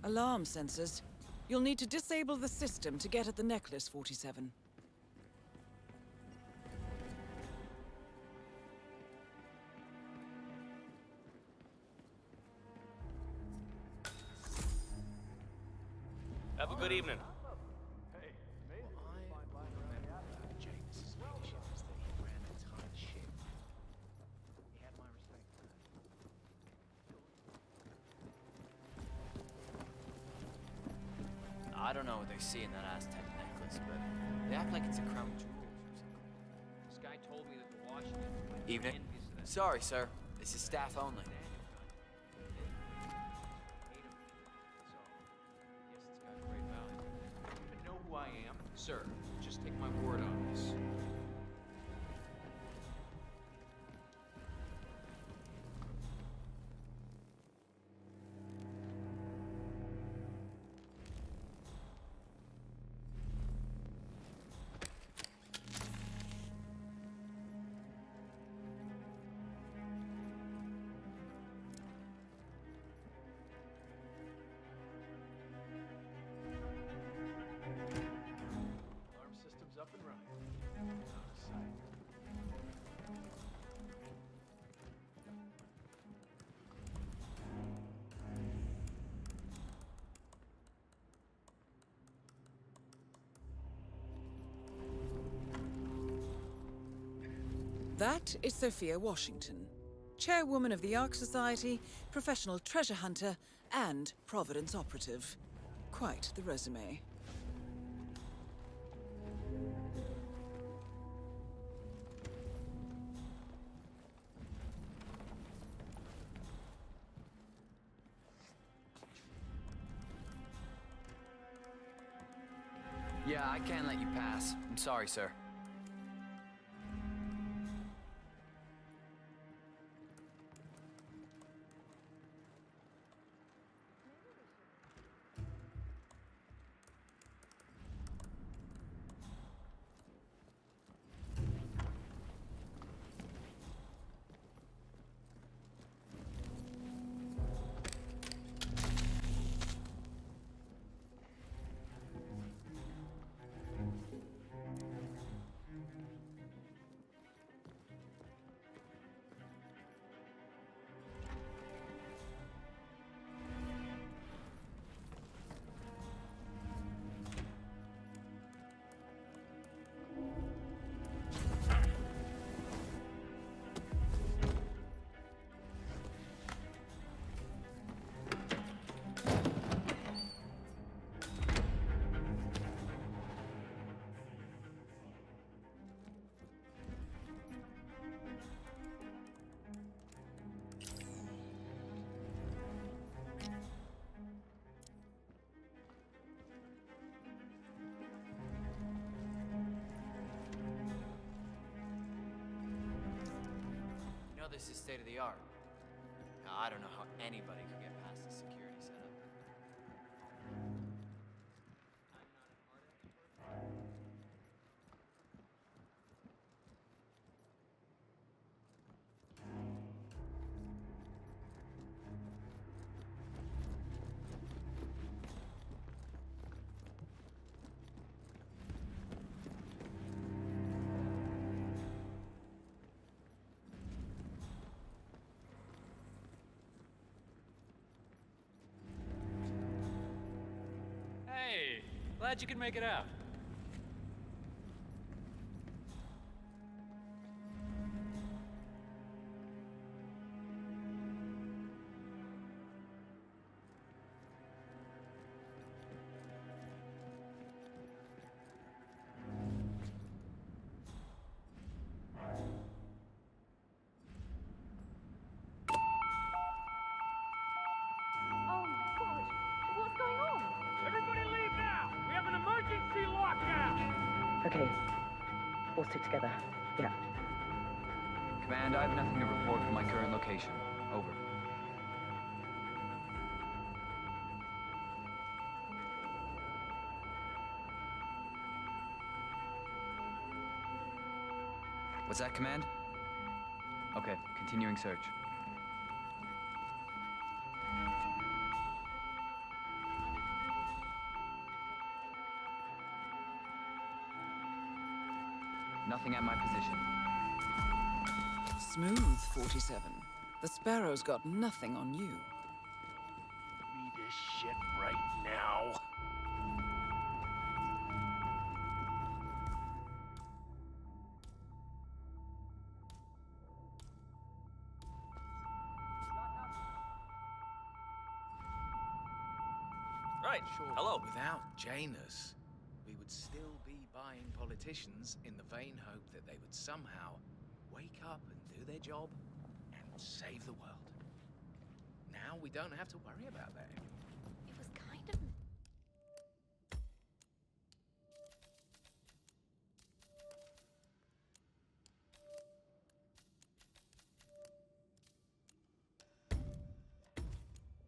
Alarm sensors. You'll need to disable the system to get at the necklace, 47. Have a good evening. I don't know what they see in that Aztec necklace, but they act like it's a crown jewels or something. This guy told me that the Washington... Evening. Sorry, sir. This is staff only. Know who I am? Sir, just take my word on this. Alarm system's up and running. Out of sight. That is Sophia Washington, chairwoman of the Ark Society, professional treasure hunter, and Providence operative. Quite the resume. Yeah, I can't let you pass. I'm sorry, sir. You know this is state of the art. Now, I don't know how anybody could get past the security setup. Hey, glad you could make it out. Oh my god! What's going on? Everybody leave now! We have an emergency lockdown! Okay. All stick together. Yeah. Command, I have nothing to report from my current location. Over. What's that, Command? Okay, continuing search. Nothing at my position. Smooth, 47. The Sparrow's got nothing on you. Me this shit right now. Right. Sure. Hello. Without Janus, we would still be buying politicians in the vain hope that they would somehow wake up and do their job and save the world. Now we don't have to worry about that. It was kind of.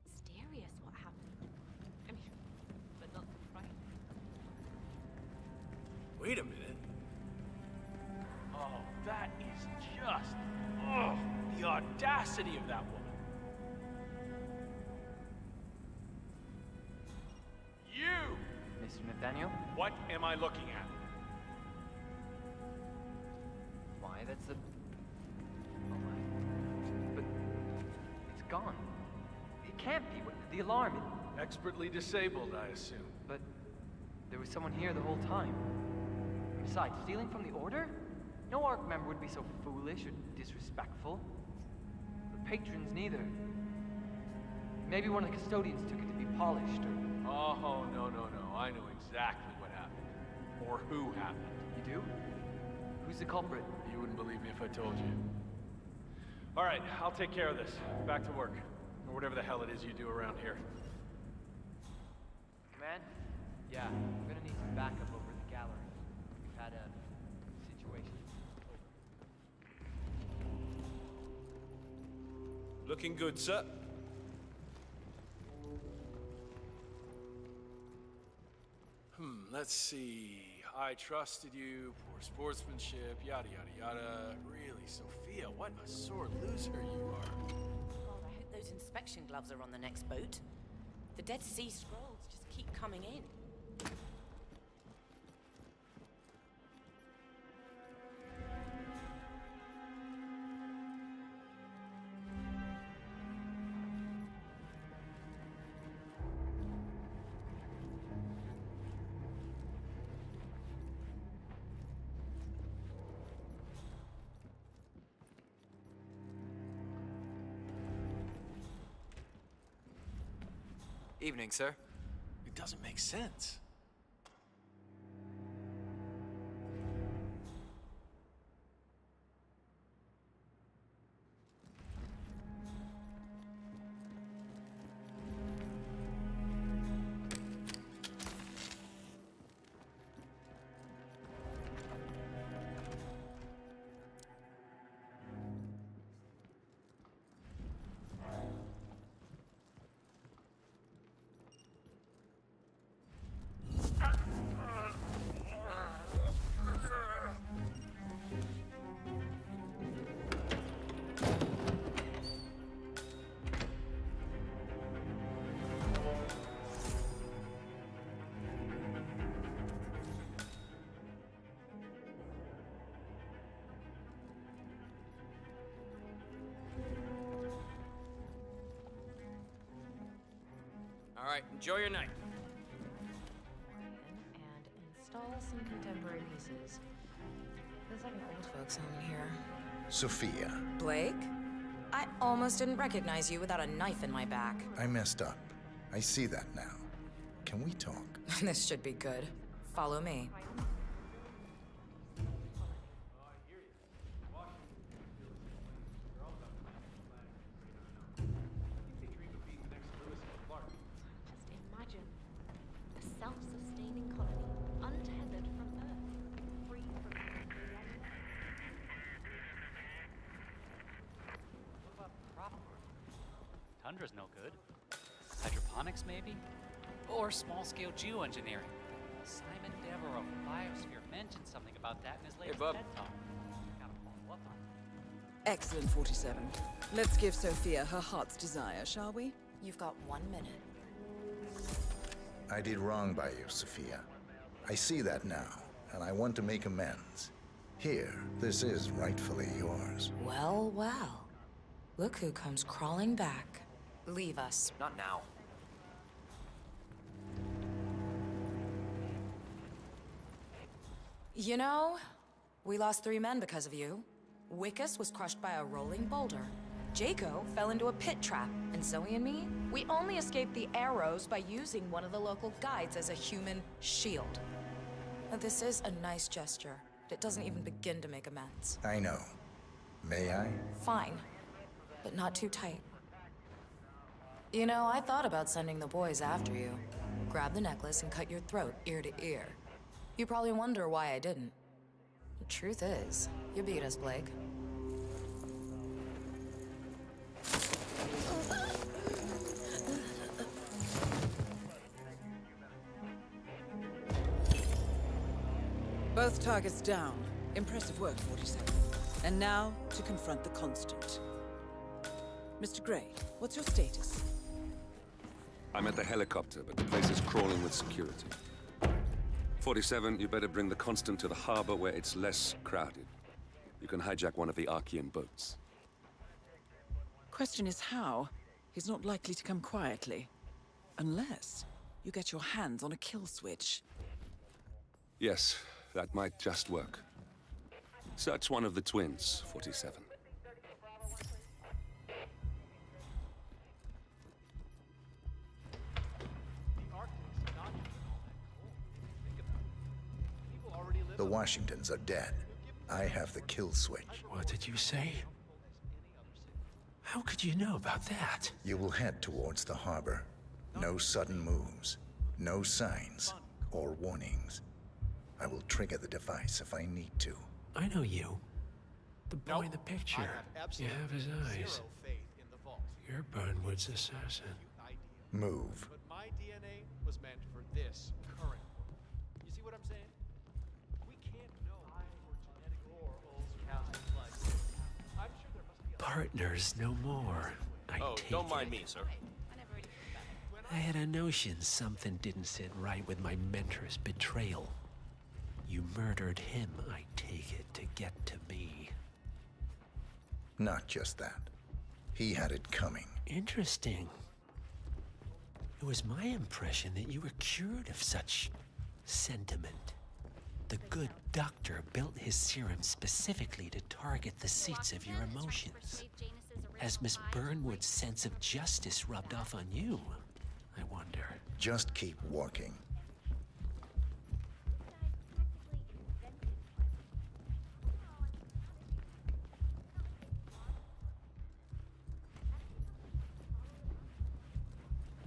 Mysterious what happened. I mean, but not right. Wait a minute. Oh, that is just... Oh, the audacity of that woman. You! Mr. Nathaniel? What am I looking at? Why, that's the... Oh my... But... it's gone. It can't be. The alarm, Expertly disabled, I assume. But... there was someone here the whole time. And besides, stealing from the Order? No ARC member would be so foolish or disrespectful. The patrons neither. Maybe one of the custodians took it to be polished, or... Oh, no. I know exactly what happened. Or who happened. You do? Who's the culprit? You wouldn't believe me if I told you. All right, I'll take care of this. Back to work. Or whatever the hell it is you do around here. Command? Yeah, we're gonna need some backup over at the gallery. We've had a situation. Looking good, sir. Let's see. I trusted you, poor sportsmanship, yada yada yada. Really, Sophia, what a sore loser you are. God, I hope those inspection gloves are on the next boat. The Dead Sea Scrolls just keep coming in. Evening, sir. It doesn't make sense. All right, enjoy your night. And install some contemporary pieces. Feels like an old folks home here. Sophia, Blake? I almost didn't recognize you without a knife in my back. I messed up. I see that now. Can we talk? This should be good. Follow me. Just imagine a self-sustaining colony, untethered from Earth, free from millennia. What about crop growth? Tundra's no good. Hydroponics, maybe? Or small-scale geoengineering. Simon Dever of Biosphere mentioned something about that in his latest bub. TED Talk. Gotta follow up on it. Excellent, 47. Let's give Sophia her heart's desire, shall we? You've got 1 minute. I did wrong by you, Sophia. I see that now, and I want to make amends. Here, this is rightfully yours. Well, well. Look who comes crawling back. Leave us. Not now. You know, we lost 3 men because of you. Wickus was crushed by a rolling boulder. Jaco fell into a pit trap. And Zoe and me, we only escaped the arrows by using one of the local guides as a human shield. Now, this is a nice gesture, but it doesn't even begin to make amends. I know. May I? Fine, but not too tight. You know, I thought about sending the boys after you. Grab the necklace and cut your throat ear to ear. You probably wonder why I didn't. The truth is, you beat us, Blake. Both targets down. Impressive work, 47. And now, to confront the Constant. Mr. Gray, what's your status? I'm at the helicopter, but the place is crawling with security. 47, you better bring the Constant to the harbor where it's less crowded. You can hijack one of the Archean boats. Question is how? He's not likely to come quietly. Unless you get your hands on a kill switch. Yes, that might just work. Search one of the twins, 47. The Washingtons are dead. I have the kill switch. What did you say? How could you know about that? You will head towards the harbor. No sudden moves, no signs or warnings. I will trigger the device if I need to. I know you. The boy in the picture. You have his eyes. You're Burnwood's assassin. Move. But my DNA was meant for this current world. You see what I'm saying? We can't know for genetic or like. I'm sure there must be Partners no more. I take don't mind it. me, sir. I had a notion something didn't sit right with my mentor's betrayal. You murdered him, I take it, to get to me. Not just that. He had it coming. Interesting. It was my impression that you were cured of such sentiment. The good doctor built his serum specifically to target the seats of your emotions. Has Miss Burnwood's sense of justice rubbed off on you, I wonder? Just keep walking.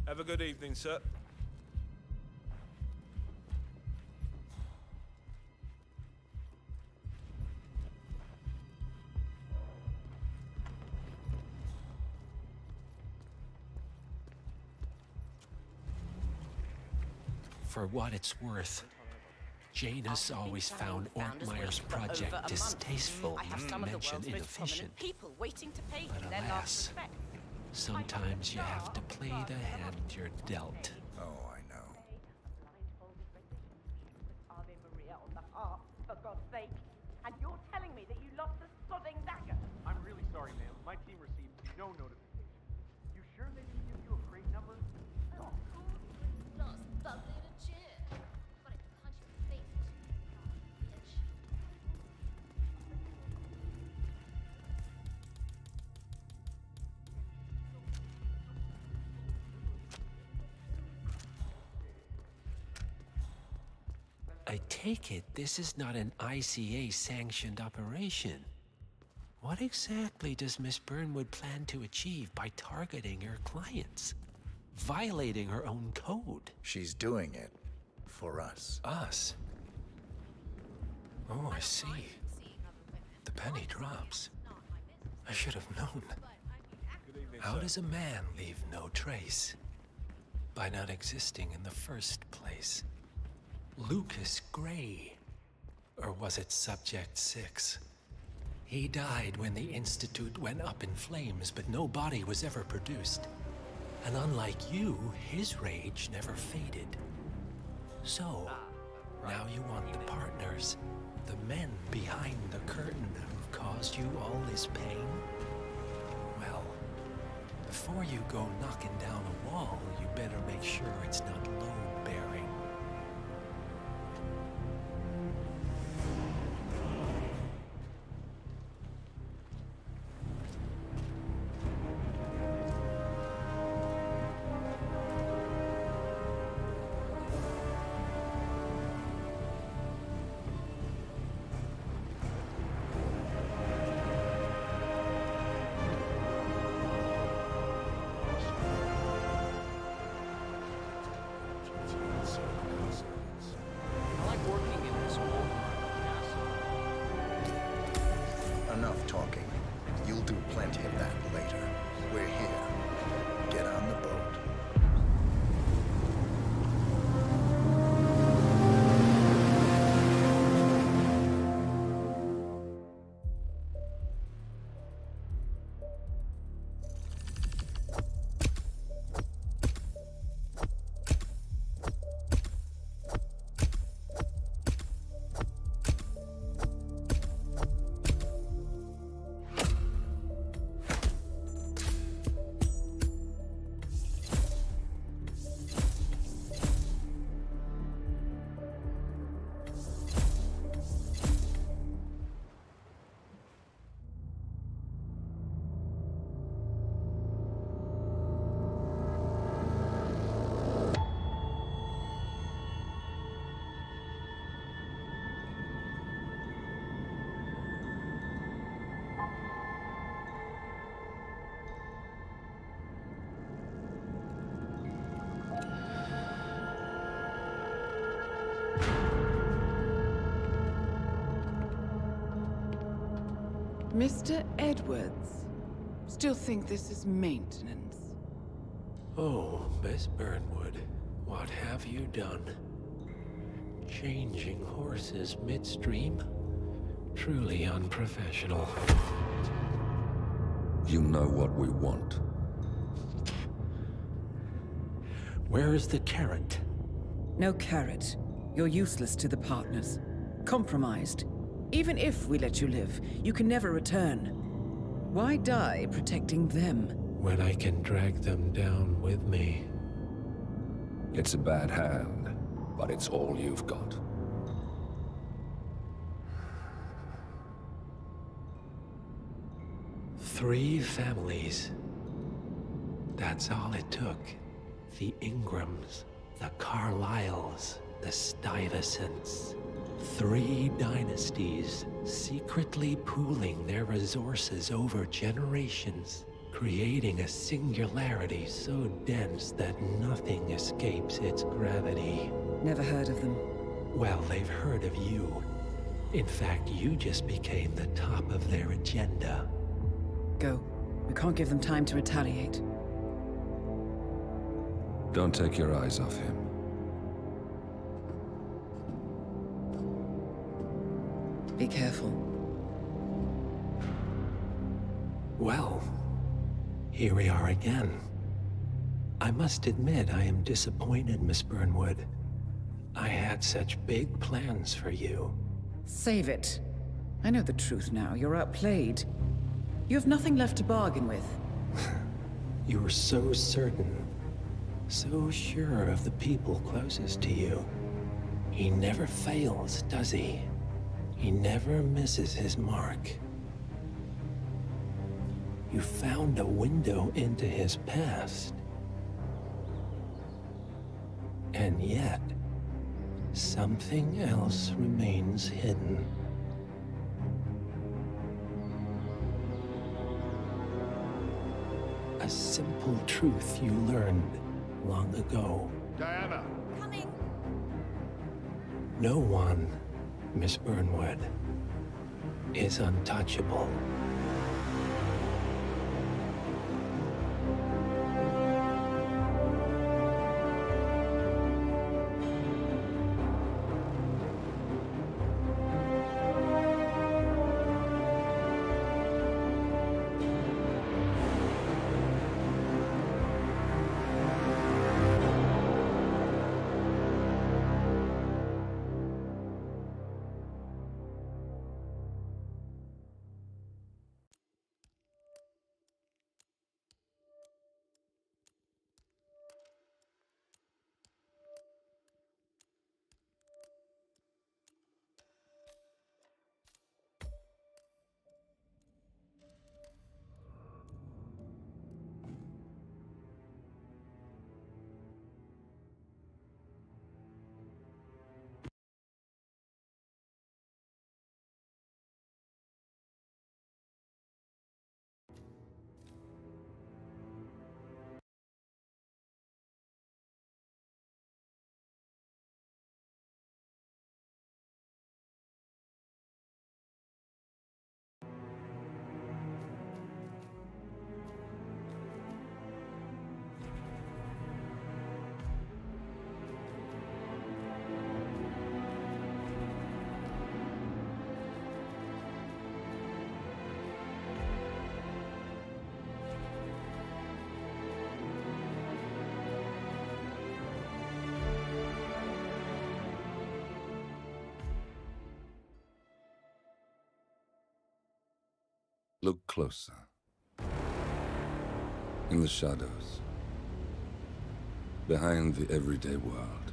Have a good evening, sir. For what it's worth, Janus always found Ortmeyer's project distasteful, mentioned inefficient. People waiting to pay But him their last alas, respect. sometimes you have to play the hand you're dealt. Oh, I know. Ave Maria on the harp, for God's sake. And you're telling me that you lost the sodding dagger? I'm really sorry, ma'am. My team received no notification. You sure they didn't give you a crate number? Oh, lost bubbly in a chair. But I can punch your face, bitch. I take it this is not an ICA-sanctioned operation. What exactly does Miss Burnwood plan to achieve by targeting her clients? Violating her own code? She's doing it for us. Us? Oh, I see. The penny drops. I should have known. How does a man leave no trace? By not existing in the first place. Lucas Gray. Or was it Subject 6? He died when the Institute went up in flames, but no body was ever produced. And unlike you, his rage never faded. So, now you want the partners. The men behind the curtain who've caused you all this pain? Well, before you go knocking down a wall, you better make sure it's not load-bearing. I like working in this old castle. Enough talking. You'll do plenty of that later. We're here. Get on the boat. Mr. Edwards, still think this is maintenance? Oh, Miss Burnwood, what have you done? Changing horses midstream? Truly unprofessional. You know what we want. Where is the carrot? No carrot. You're useless to the partners. Compromised. Even if we let you live, you can never return. Why die protecting them? When I can drag them down with me. It's a bad hand, but it's all you've got. Three families. That's all it took. The Ingrams, the Carlyles, the Stuyvesants. 3 dynasties secretly pooling their resources over generations, creating a singularity so dense that nothing escapes its gravity. Never heard of them. Well, they've heard of you. In fact, you just became the top of their agenda. Go. We can't give them time to retaliate. Don't take your eyes off him. Be careful. Well, here we are again. I must admit I am disappointed, Miss Burnwood. I had such big plans for you. Save it. I know the truth now. You're outplayed. You have nothing left to bargain with. You were so certain, so sure of the people closest to you. He never fails, does he? He never misses his mark. You found a window into his past. And yet, something else remains hidden. A simple truth you learned long ago. Diana! Coming. No one, Miss Burnwood, is untouchable. Look closer. In the shadows. Behind the everyday world.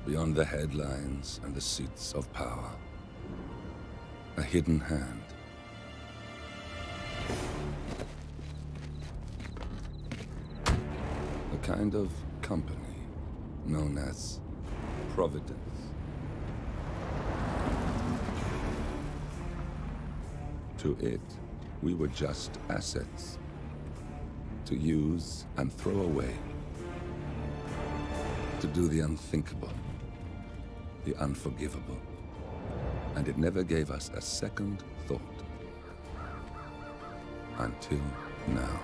Beyond the headlines and the seats of power. A hidden hand. A kind of company known as Providence. To it, we were just assets. To use and throw away. To do the unthinkable. The unforgivable. And it never gave us a second thought. Until now.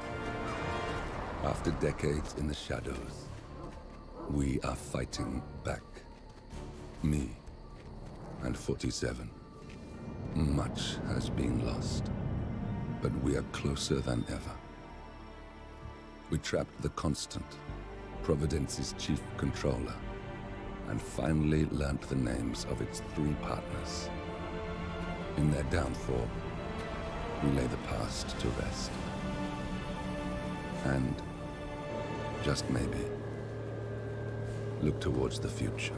After decades in the shadows, we are fighting back. Me and 47. Much has been lost, but we are closer than ever. We trapped the Constant, Providence's chief controller, and finally learnt the names of its 3 partners. In their downfall, we lay the past to rest. And, just maybe, look towards the future.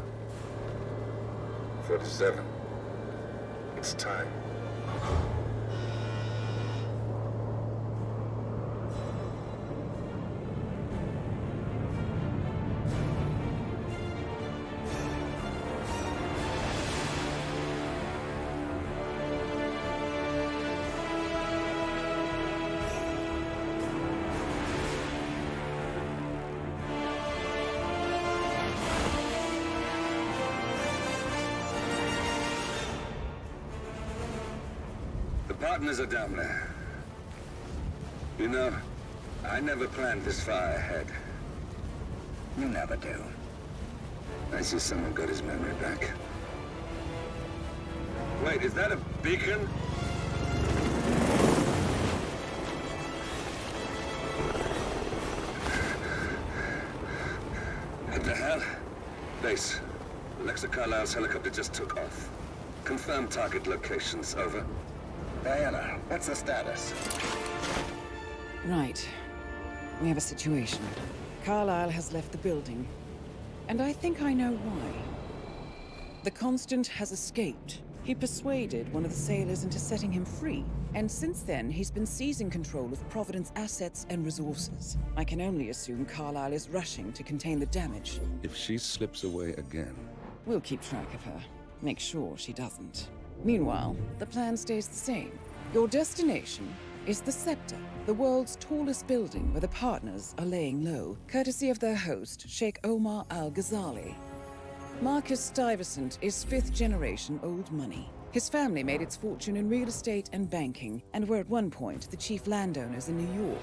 47. It's time. Partners are down there. You know, I never planned this far ahead. You never do. I see someone got his memory back. Wait, is that a beacon? What the hell? Base. Alexa Carlisle's helicopter just took off. Confirm target locations, over. Diana, what's the status? Right. We have a situation. Carlisle has left the building. And I think I know why. The Constant has escaped. He persuaded one of the sailors into setting him free. And since then, he's been seizing control of Providence assets and resources. I can only assume Carlisle is rushing to contain the damage. If she slips away again... We'll keep track of her. Make sure she doesn't. Meanwhile, the plan stays the same. Your destination is the Scepter, the world's tallest building where the partners are laying low, courtesy of their host, Sheikh Omar Al-Ghazali. Marcus Stuyvesant is 5th generation old money. His family made its fortune in real estate and banking, and were at one point the chief landowners in New York.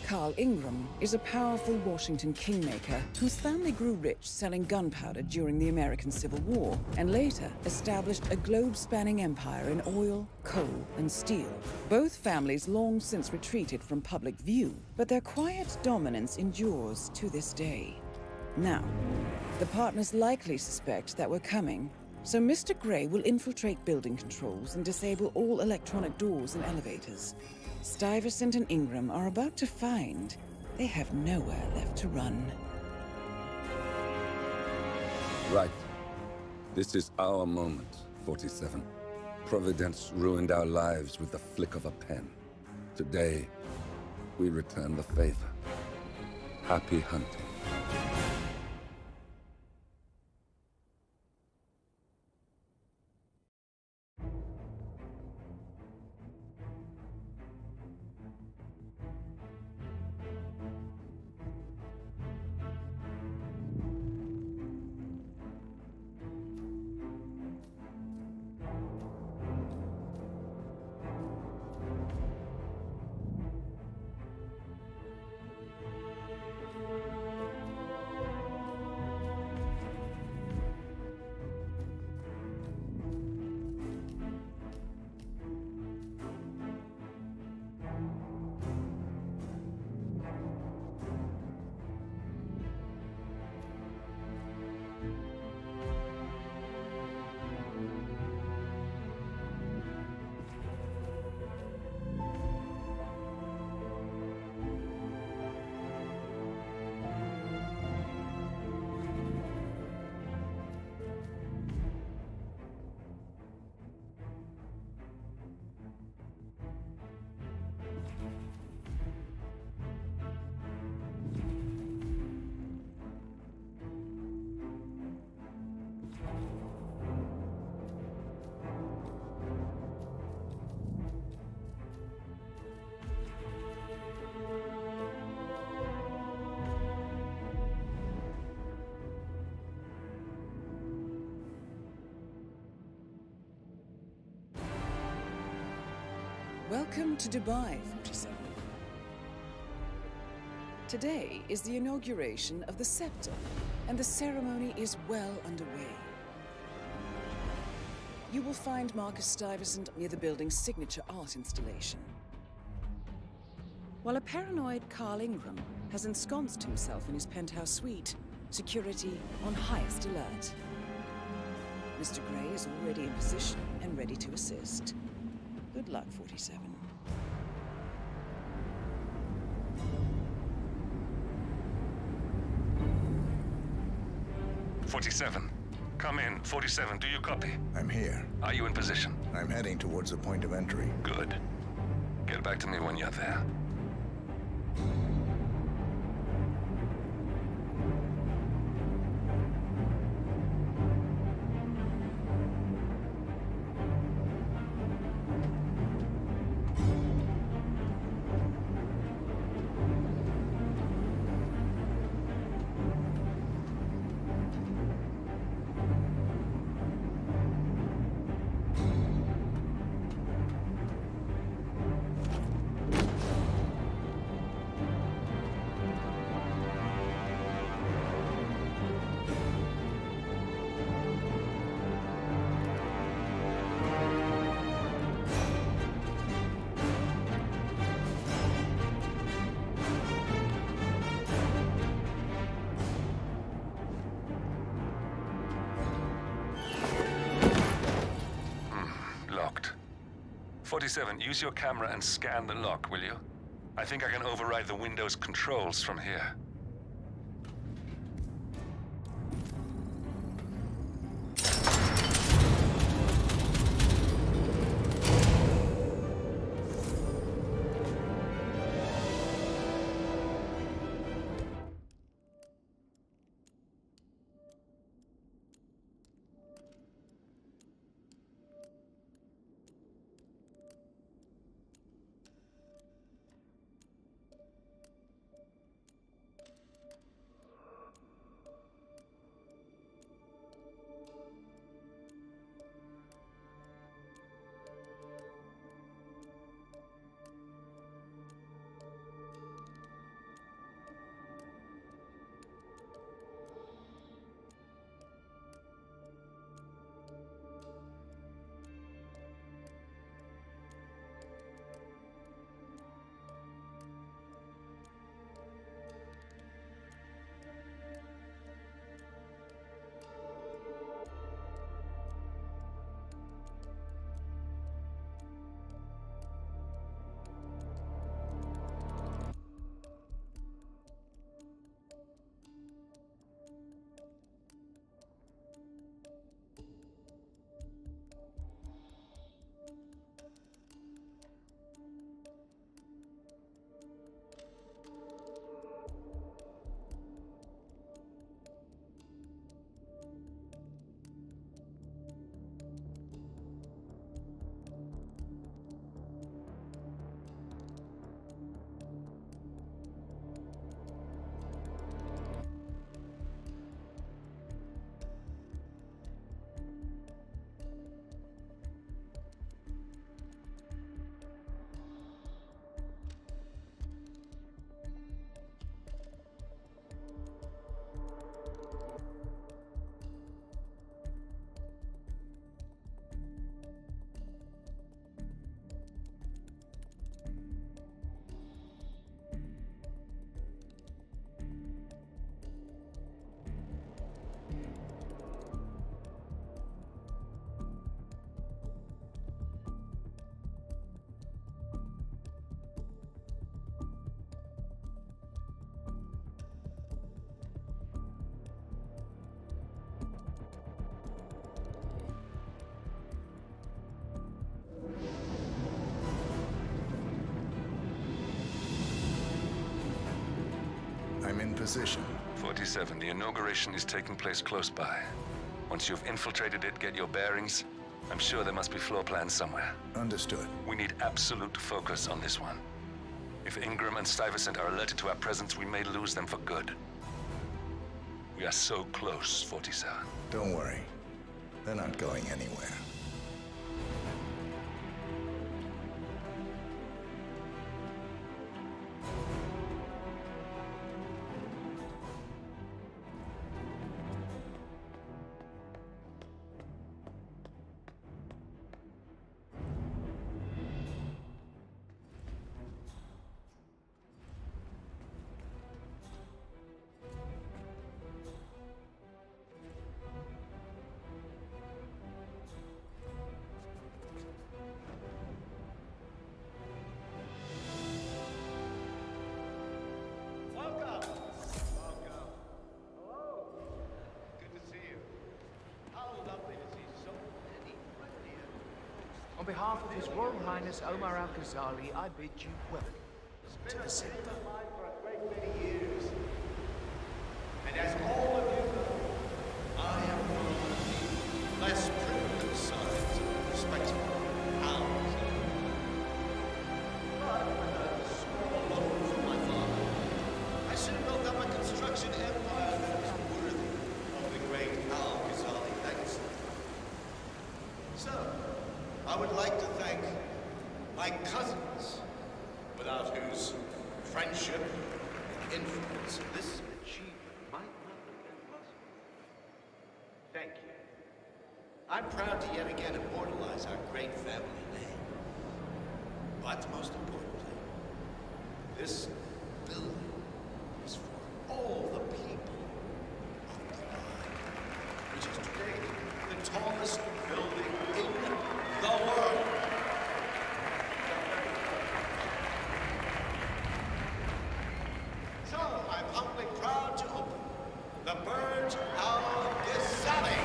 Carl Ingram is a powerful Washington kingmaker whose family grew rich selling gunpowder during the American Civil War, and later established a globe-spanning empire in oil, coal, and steel. Both families long since retreated from public view, but their quiet dominance endures to this day. Now, the partners likely suspect that we're coming, so Mr. Grey will infiltrate building controls and disable all electronic doors and elevators. Stuyvesant and Ingram are about to find they have nowhere left to run. Right. This is our moment, 47. Providence ruined our lives with the flick of a pen. Today, we return the favor. Happy hunting. Welcome to Dubai, 47. Today is the inauguration of the scepter, and the ceremony is well underway. You will find Marcus Stuyvesant near the building's signature art installation. While a paranoid Carl Ingram has ensconced himself in his penthouse suite, security on highest alert. Mr. Gray is already in position and ready to assist. Good luck, 47. 47. Come in. 47, do you copy? I'm here. Are you in position? I'm heading towards the point of entry. Good. Get back to me when you're there. Locked. 47, use your camera and scan the lock, will you? I think I can override the Windows controls from here. I'm in position. 47, the inauguration is taking place close by. Once you've infiltrated it, get your bearings. I'm sure there must be floor plans somewhere. Understood. We need absolute focus on this one. If Ingram and Stuyvesant are alerted to our presence, we may lose them for good. We are so close, 47. Don't worry. They're not going anywhere. On behalf of His Royal Highness Omar Al-Ghazali, I bid you welcome to the Scepter. For a great many years. And as all of you know, I am one of the less privileged sons of respectable house. But with a small loan from my father, I soon built up a construction empire that was worthy of the great Al-Ghazali legacy. So, I would like to thank my cousins, without whose friendship and influence this achievement might not have been possible. Thank you. I'm proud to yet again immortalize our great family name. But most importantly, this building is for all the people of Dubai, which is today the tallest building in the world. So, I'm humbly proud to open the Burj Al Ghazali.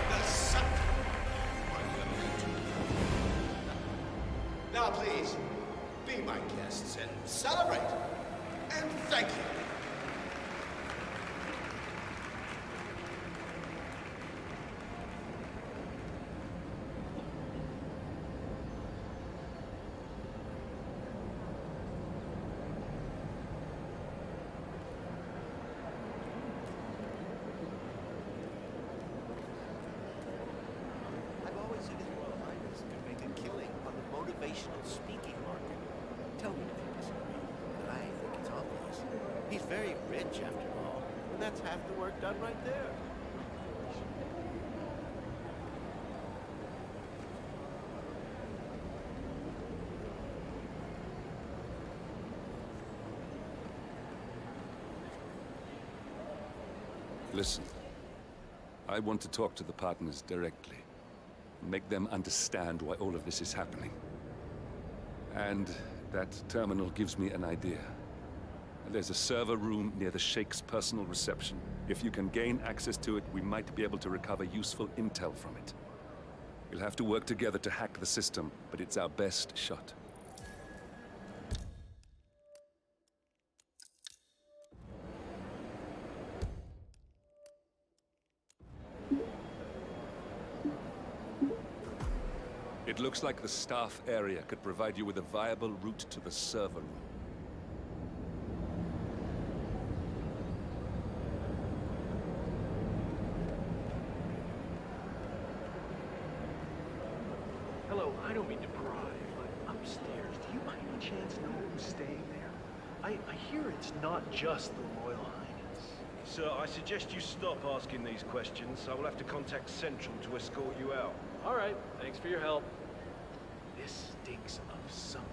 The Scepter. Now, please, be my guests and celebrate. And thank you. I've always said His Royal Highness could make a killing on the motivational speaking market. Tell me if you disagree, but I think it's obvious. He's very rich, after all, and that's half the work done right there. Listen, I want to talk to the partners directly. Make them understand why all of this is happening. And that terminal gives me an idea. There's a server room near the Sheikh's personal reception. If you can gain access to it, we might be able to recover useful intel from it. We'll have to work together to hack the system, but it's our best shot. It looks like the staff area could provide you with a viable route to the server room. Hello, I don't mean to pry, but upstairs, do you by any chance know who's staying there? I hear it's not just the Royal Highness. Sir, I suggest you stop asking these questions. I will have to contact Central to escort you out. All right, thanks for your help. This stinks of something.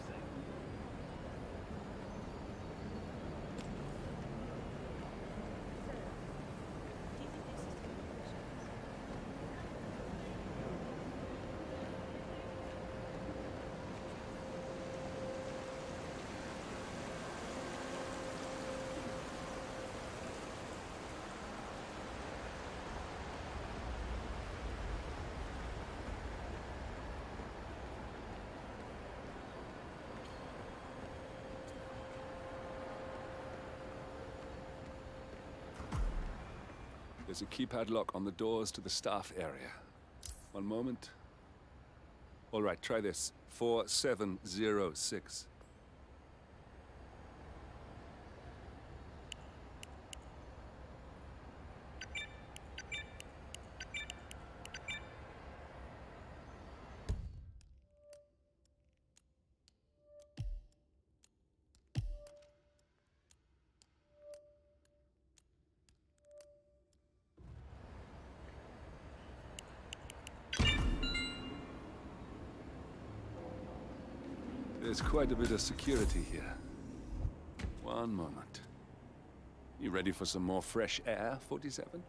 There's a keypad lock on the doors to the staff area. One moment. All right, try this. 4706. There's quite a bit of security here. One moment. You ready for some more fresh air, 47?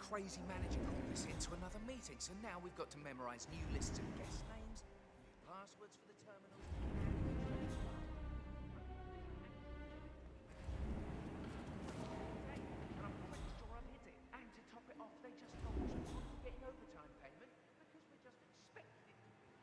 crazy manager called us into another meeting, so now we've got to memorize new lists of guest names, new passwords for the terminals. And I'm pretty sure I've hit it. And to top it off, they just told us we wouldn't be getting overtime payment because we're just expected it to be.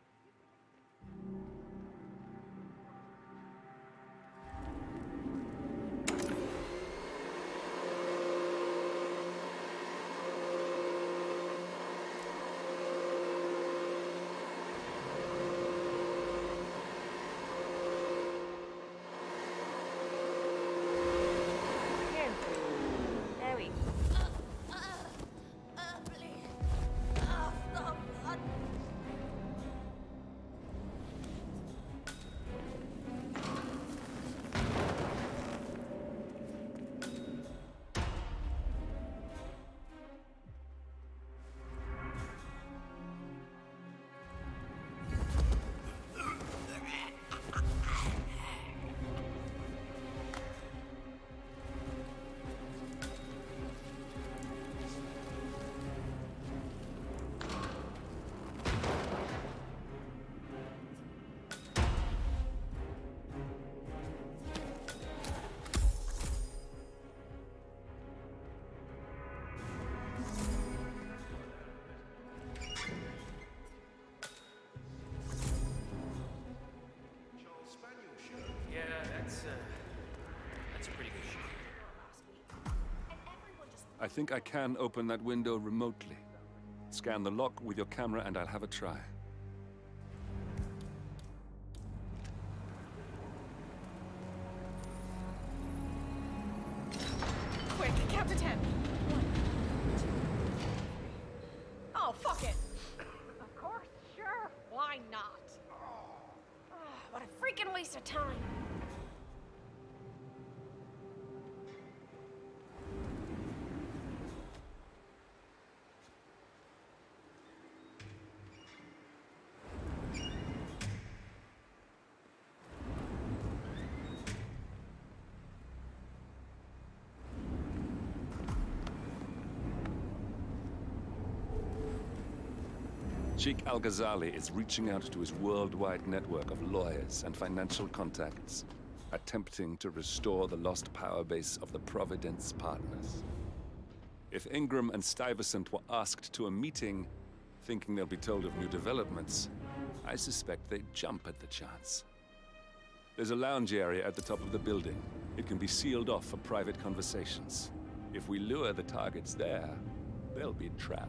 There we go. Please. Stop. Yeah, that's a pretty good shot. I think I can open that window remotely. Scan the lock with your camera and I'll have a try. Quick, count to 10. 1, 2, 3. Oh, fuck it! Of course, sure. Why not? What a freaking waste of time. Sheikh Al-Ghazali is reaching out to his worldwide network of lawyers and financial contacts, attempting to restore the lost power base of the Providence Partners. If Ingram and Stuyvesant were asked to a meeting, thinking they'll be told of new developments, I suspect they'd jump at the chance. There's a lounge area at the top of the building. It can be sealed off for private conversations. If we lure the targets there, they'll be trapped.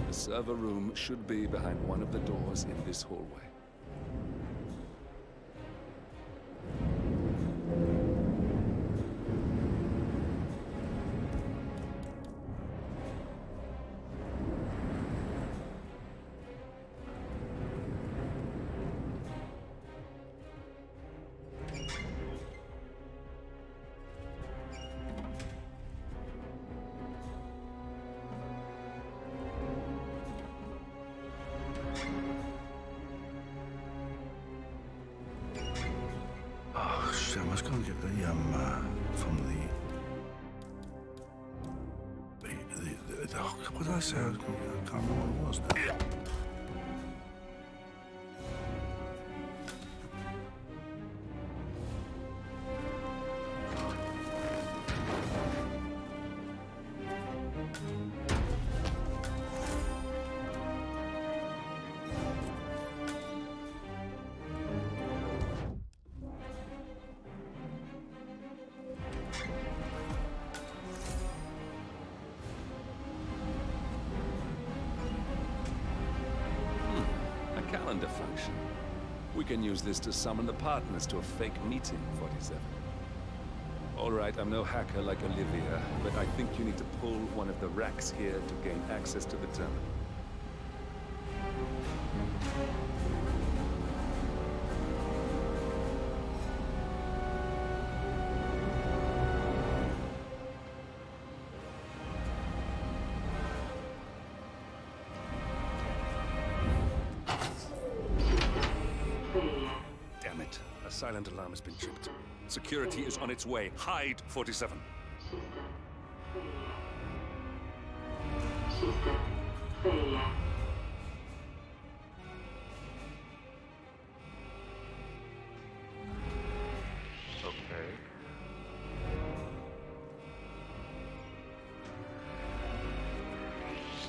The server room should be behind one of the doors in this hallway. Actually, I must go and get the from the what did I say? I can't remember what it was now. Calendar function. We can use this to summon the partners to a fake meeting, 47. All right, I'm no hacker like Olivia, but I think you need to pull one of the racks here to gain access to the terminal. Silent alarm has been tripped. Security is on its way. Hide, 47. Okay.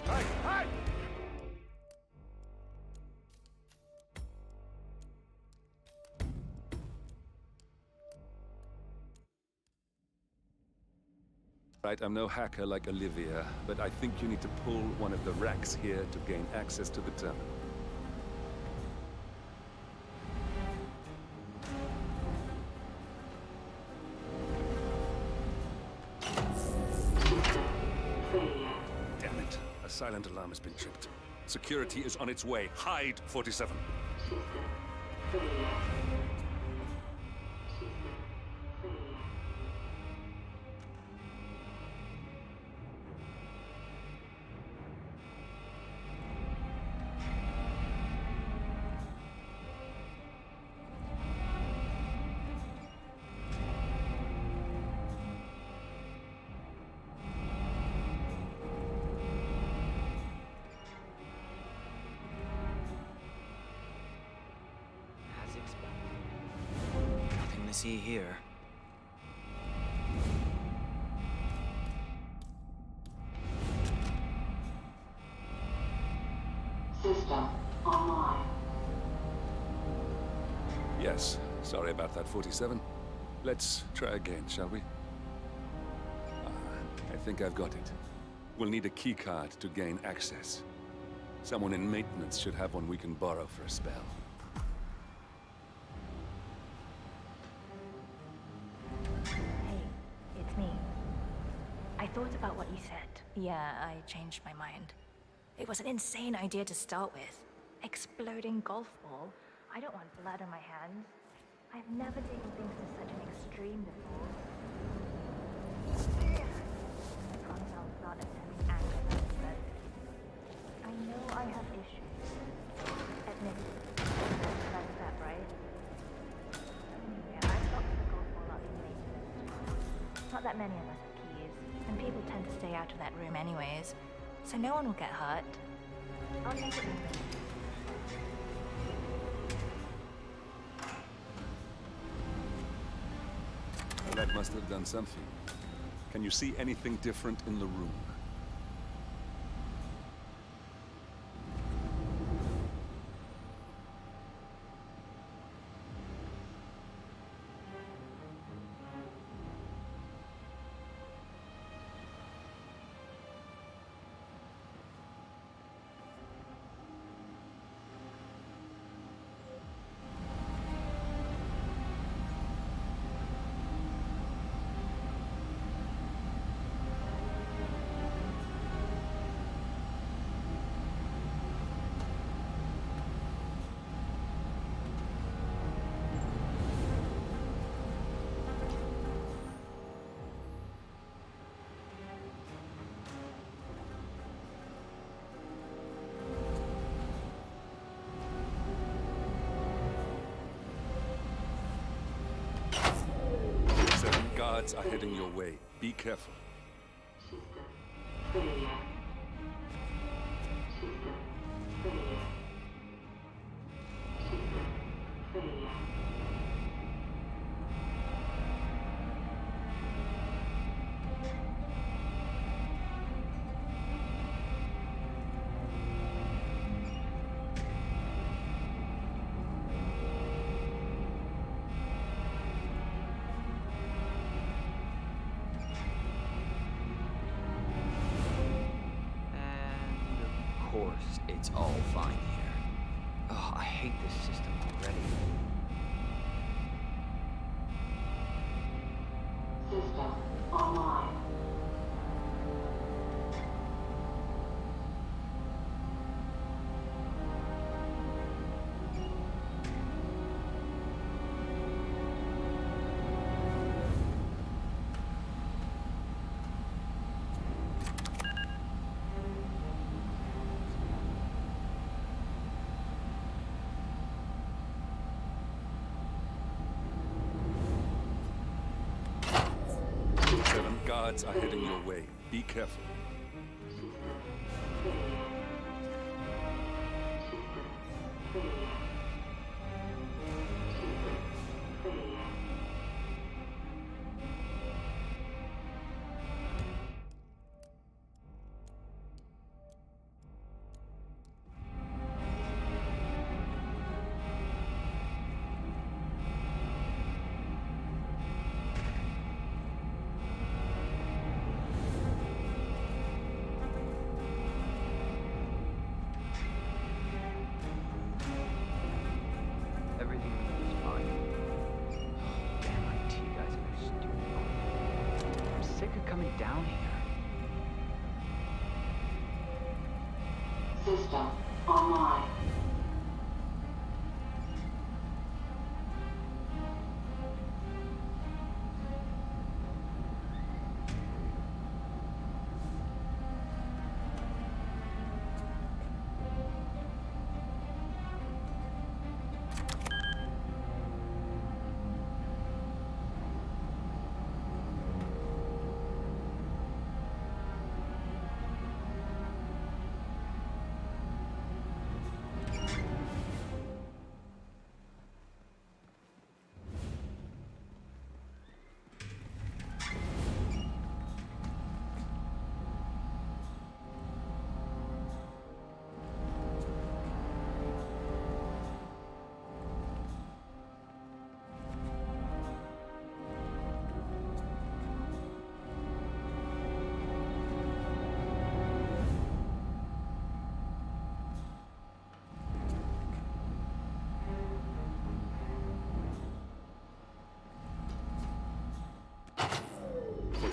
Hey! Hey! Right, I'm no hacker like Olivia, but I think you need to pull one of the racks here to gain access to the terminal. Damn it. A silent alarm has been tripped. Security is on its way. Hide, 47. See here. System online. Yes, sorry about that, 47. Let's try again, shall we? I think I've got it. We'll need a keycard to gain access. Someone in maintenance should have one we can borrow for a spell. I thought about what you said. Yeah, I changed my mind. It was an insane idea to start with. Exploding golf ball. I don't want blood on my hands. I've never taken things to such an extreme before. I promise I'll start attending anger, but I know I have issues. Admit it. That's that, right? Yeah, I've got the golf ball out in maintenance. Not that many of us have keys, and people tend to stay out of that room anyways, so no one will get hurt. I'll take it with me. Well, that must have done something. Can you see anything different in the room? guards are heading your way. Be careful. Failure. System failure. System failure. Of course, it's all fine here. Oh, I hate this system already. System online. Guards are heading your way. Be careful. Everything was fine. Damn IT guys and their stupid. I'm sick of coming down here. System online.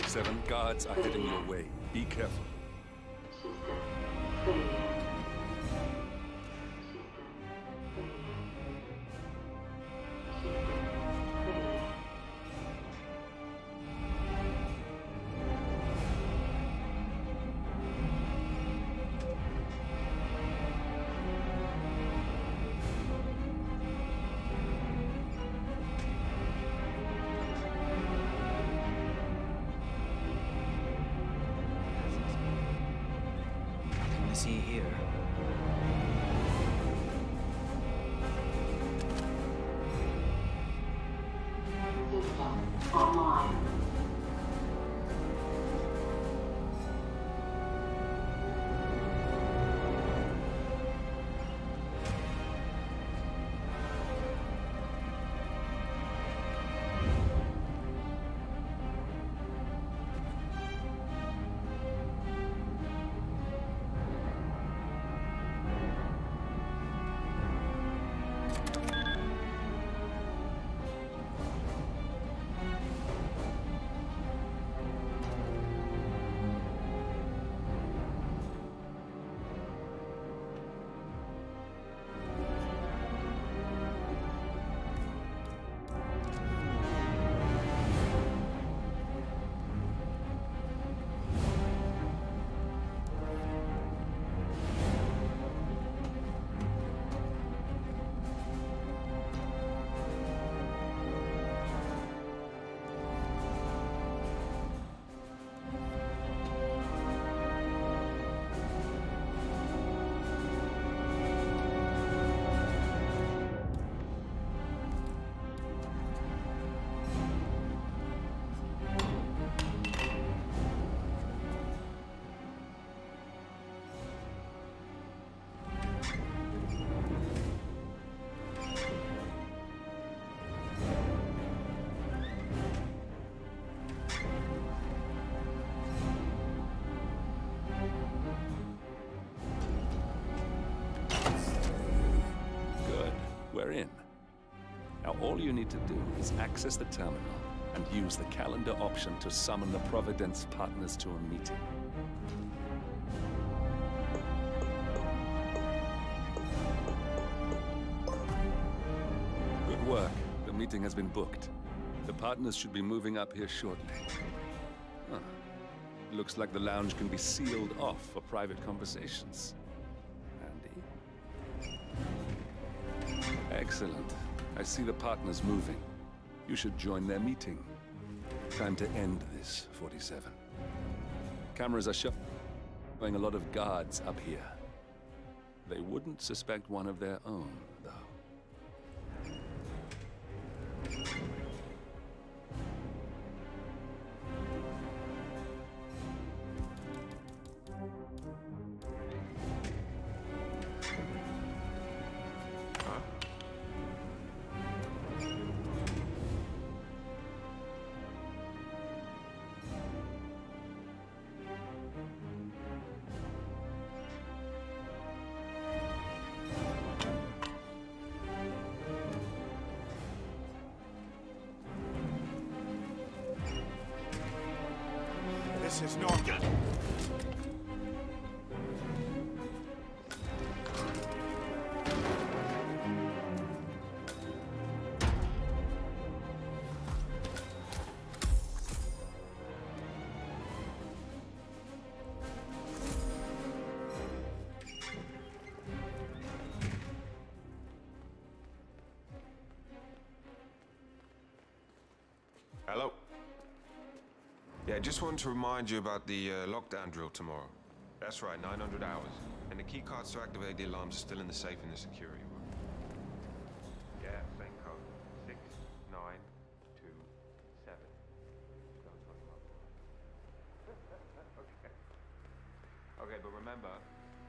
Seven guards are heading your way. Be careful. Nothing to see here. System online. All you need to do is access the terminal and use the calendar option to summon the Providence partners to a meeting. Good work. The meeting has been booked. The partners should be moving up here shortly. Huh. Looks like the lounge can be sealed off for private conversations. Handy. Excellent. I see the partners moving. You should join their meeting. Time to end this, 47. Cameras are showing a lot of guards up here. They wouldn't suspect one of their own, though. This is not good. Hello. Yeah, just wanted to remind you about the lockdown drill tomorrow. That's right, 900 hours. And the keycards to activate the alarms are still in the safe in the security room. Yeah, same code. 6927. Okay, but remember,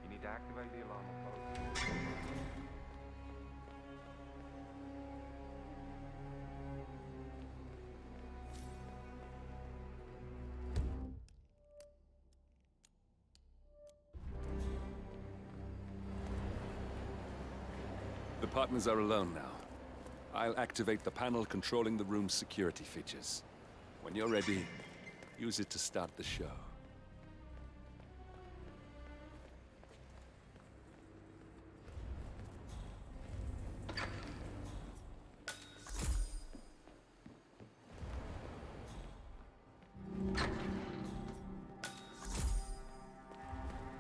you need to activate the alarm on both. The partners are alone now. I'll activate the panel controlling the room's security features. When you're ready, use it to start the show.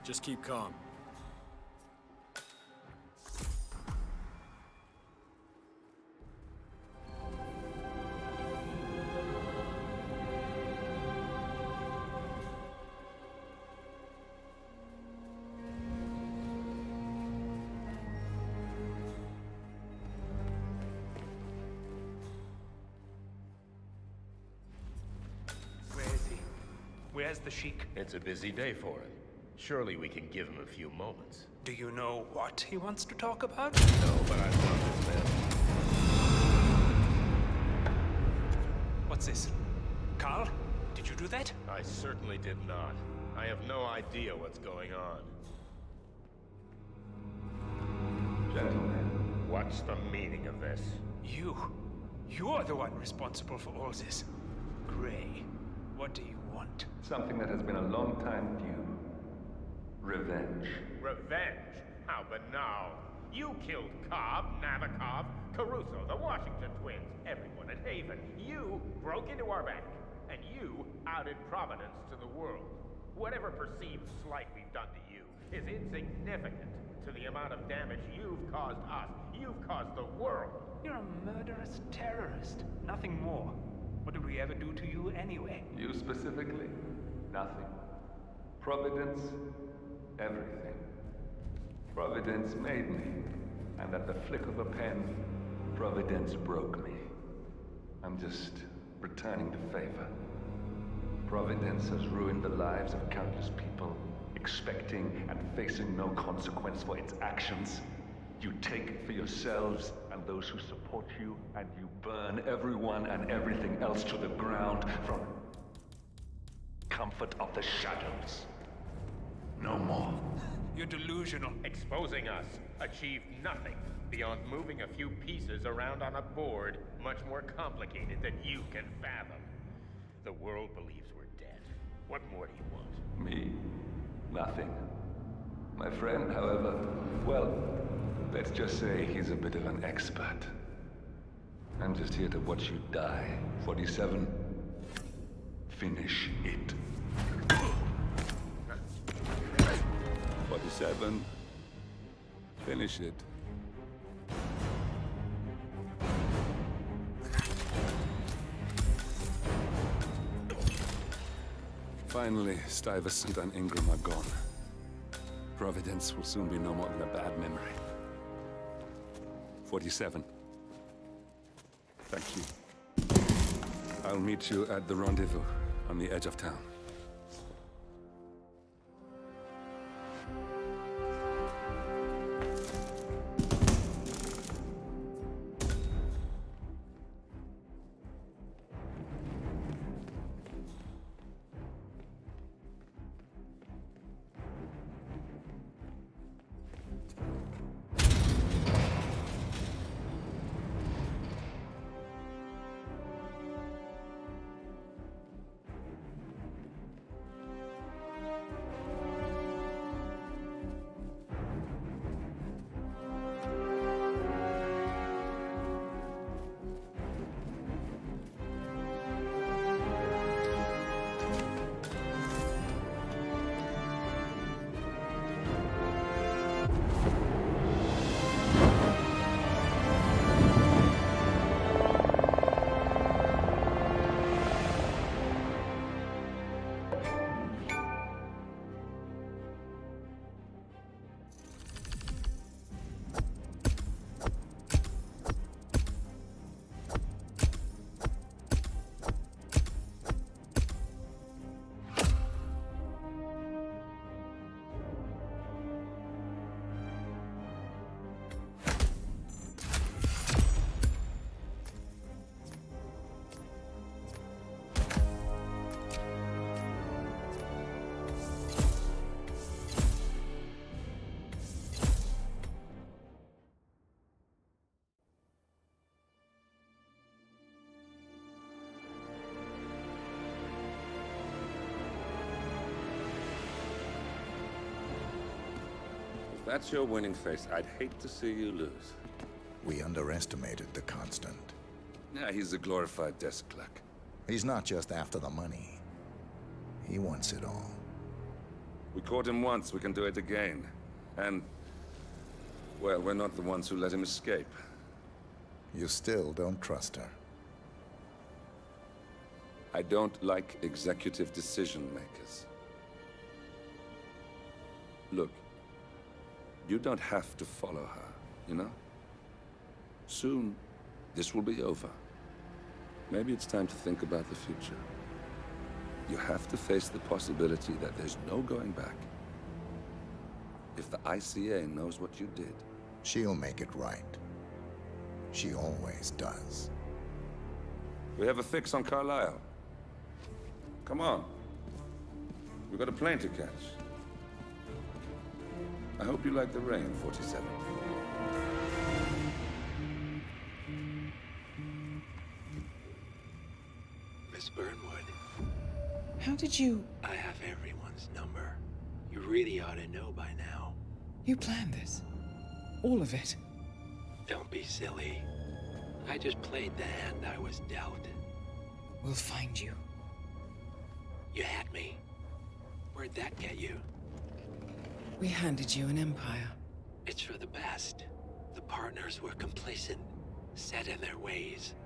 Just keep calm. Where is he? Where's the Sheik? It's a busy day for him. Surely we can give him a few moments. Do you know what he wants to talk about? No, but I want his men. What's this? Carl? Did you do that? I certainly did not. I have no idea what's going on. Gentlemen. What's the meaning of this? You're the one responsible for all this. Gray, what do you want? Something that has been a long time due. Revenge. Revenge? How banal. You killed Cobb, Navikov, Caruso, the Washington twins, everyone at Haven. You broke into our bank, and you outed Providence to the world. Whatever perceived slight we've done to you is insignificant to the amount of damage you've caused us. You've caused the world. You're a murderous terrorist. Nothing more. What did we ever do to you anyway? You specifically? Nothing. Providence? Everything. Providence made me, and at the flick of a pen, Providence broke me. I'm just returning the favor. Providence has ruined the lives of countless people, expecting and facing no consequence for its actions. You take for yourselves and those who support you, and you burn everyone and everything else to the ground from comfort of the shadows. No more. You're delusional. Exposing us achieved nothing beyond moving a few pieces around on a board much more complicated than you can fathom. The world believes we're dead. What more do you want? Me? Nothing. My friend, however, well, let's just say he's a bit of an expert. I'm just here to watch you die. 47. Finish it. 47. Finish it. Finally, Stuyvesant and Ingram are gone. Providence will soon be no more than a bad memory. 47. Thank you. I'll meet you at the rendezvous on the edge of town. If that's your winning face, I'd hate to see you lose. We underestimated the Constant. Yeah, he's a glorified desk clerk. He's not just after the money. He wants it all. We caught him once, we can do it again. And, well, we're not the ones who let him escape. You still don't trust her. I don't like executive decision makers. Look, you don't have to follow her, you know? Soon, this will be over. Maybe it's time to think about the future. You have to face the possibility that there's no going back. If the ICA knows what you did... She'll make it right. She always does. We have a fix on Carlisle. Come on. We've got a plane to catch. I hope you like the rain, 47. Miss Burnwood. How did you... I have everyone's number. You really ought to know by now. You planned this? All of it? Don't be silly. I just played the hand I was dealt. We'll find you. You had me. Where'd that get you? We handed you an empire. It's for the best. The partners were complacent, set in their ways.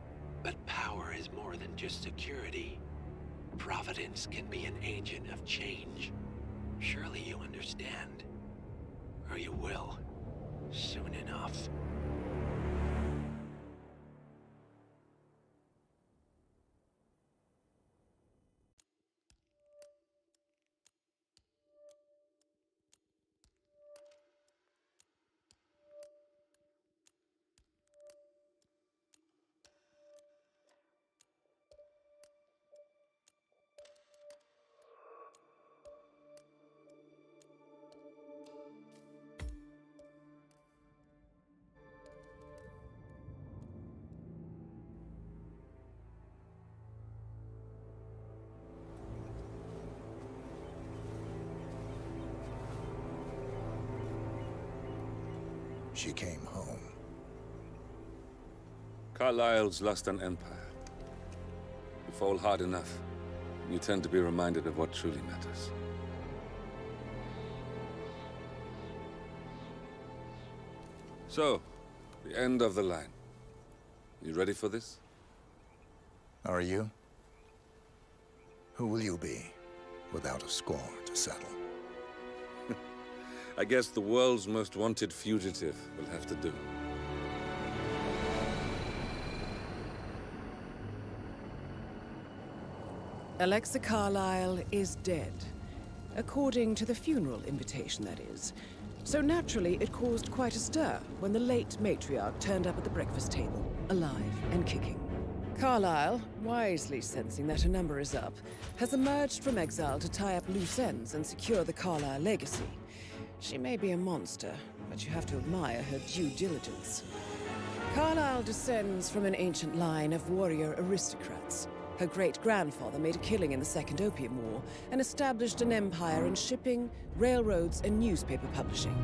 But power is more than just security. Providence can be an agent of change. Surely you understand. Or you will. Soon enough. She came home. Carlyle's lost an empire. You fall hard enough, and you tend to be reminded of what truly matters. So, the end of the line. You ready for this? Are you? Who will you be, without a score to settle? I guess the world's most wanted fugitive will have to do. Alexa Carlyle is dead. According to the funeral invitation, that is. So naturally, it caused quite a stir when the late matriarch turned up at the breakfast table, alive and kicking. Carlyle, wisely sensing that her number is up, has emerged from exile to tie up loose ends and secure the Carlyle legacy. She may be a monster, but you have to admire her due diligence. Carlyle descends from an ancient line of warrior aristocrats. Her great-grandfather made a killing in the Second Opium War and established an empire in shipping, railroads, and newspaper publishing.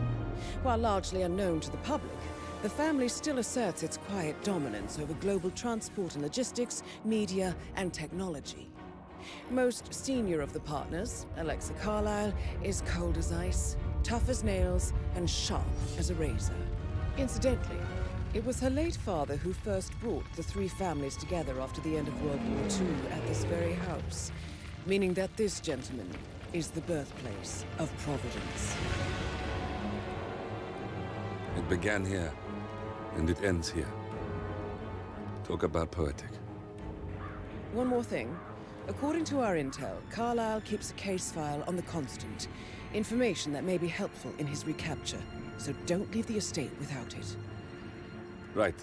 While largely unknown to the public, the family still asserts its quiet dominance over global transport and logistics, media, and technology. Most senior of the partners, Alexa Carlyle, is cold as ice, tough as nails, and sharp as a razor. Incidentally, it was her late father who first brought the three families together after the end of World War II at this very house, meaning that this gentleman is the birthplace of Providence. It began here, and it ends here. Talk about poetic. One more thing. According to our intel, Carlyle keeps a case file on the Constant. Information that may be helpful in his recapture, so don't leave the estate without it. Right.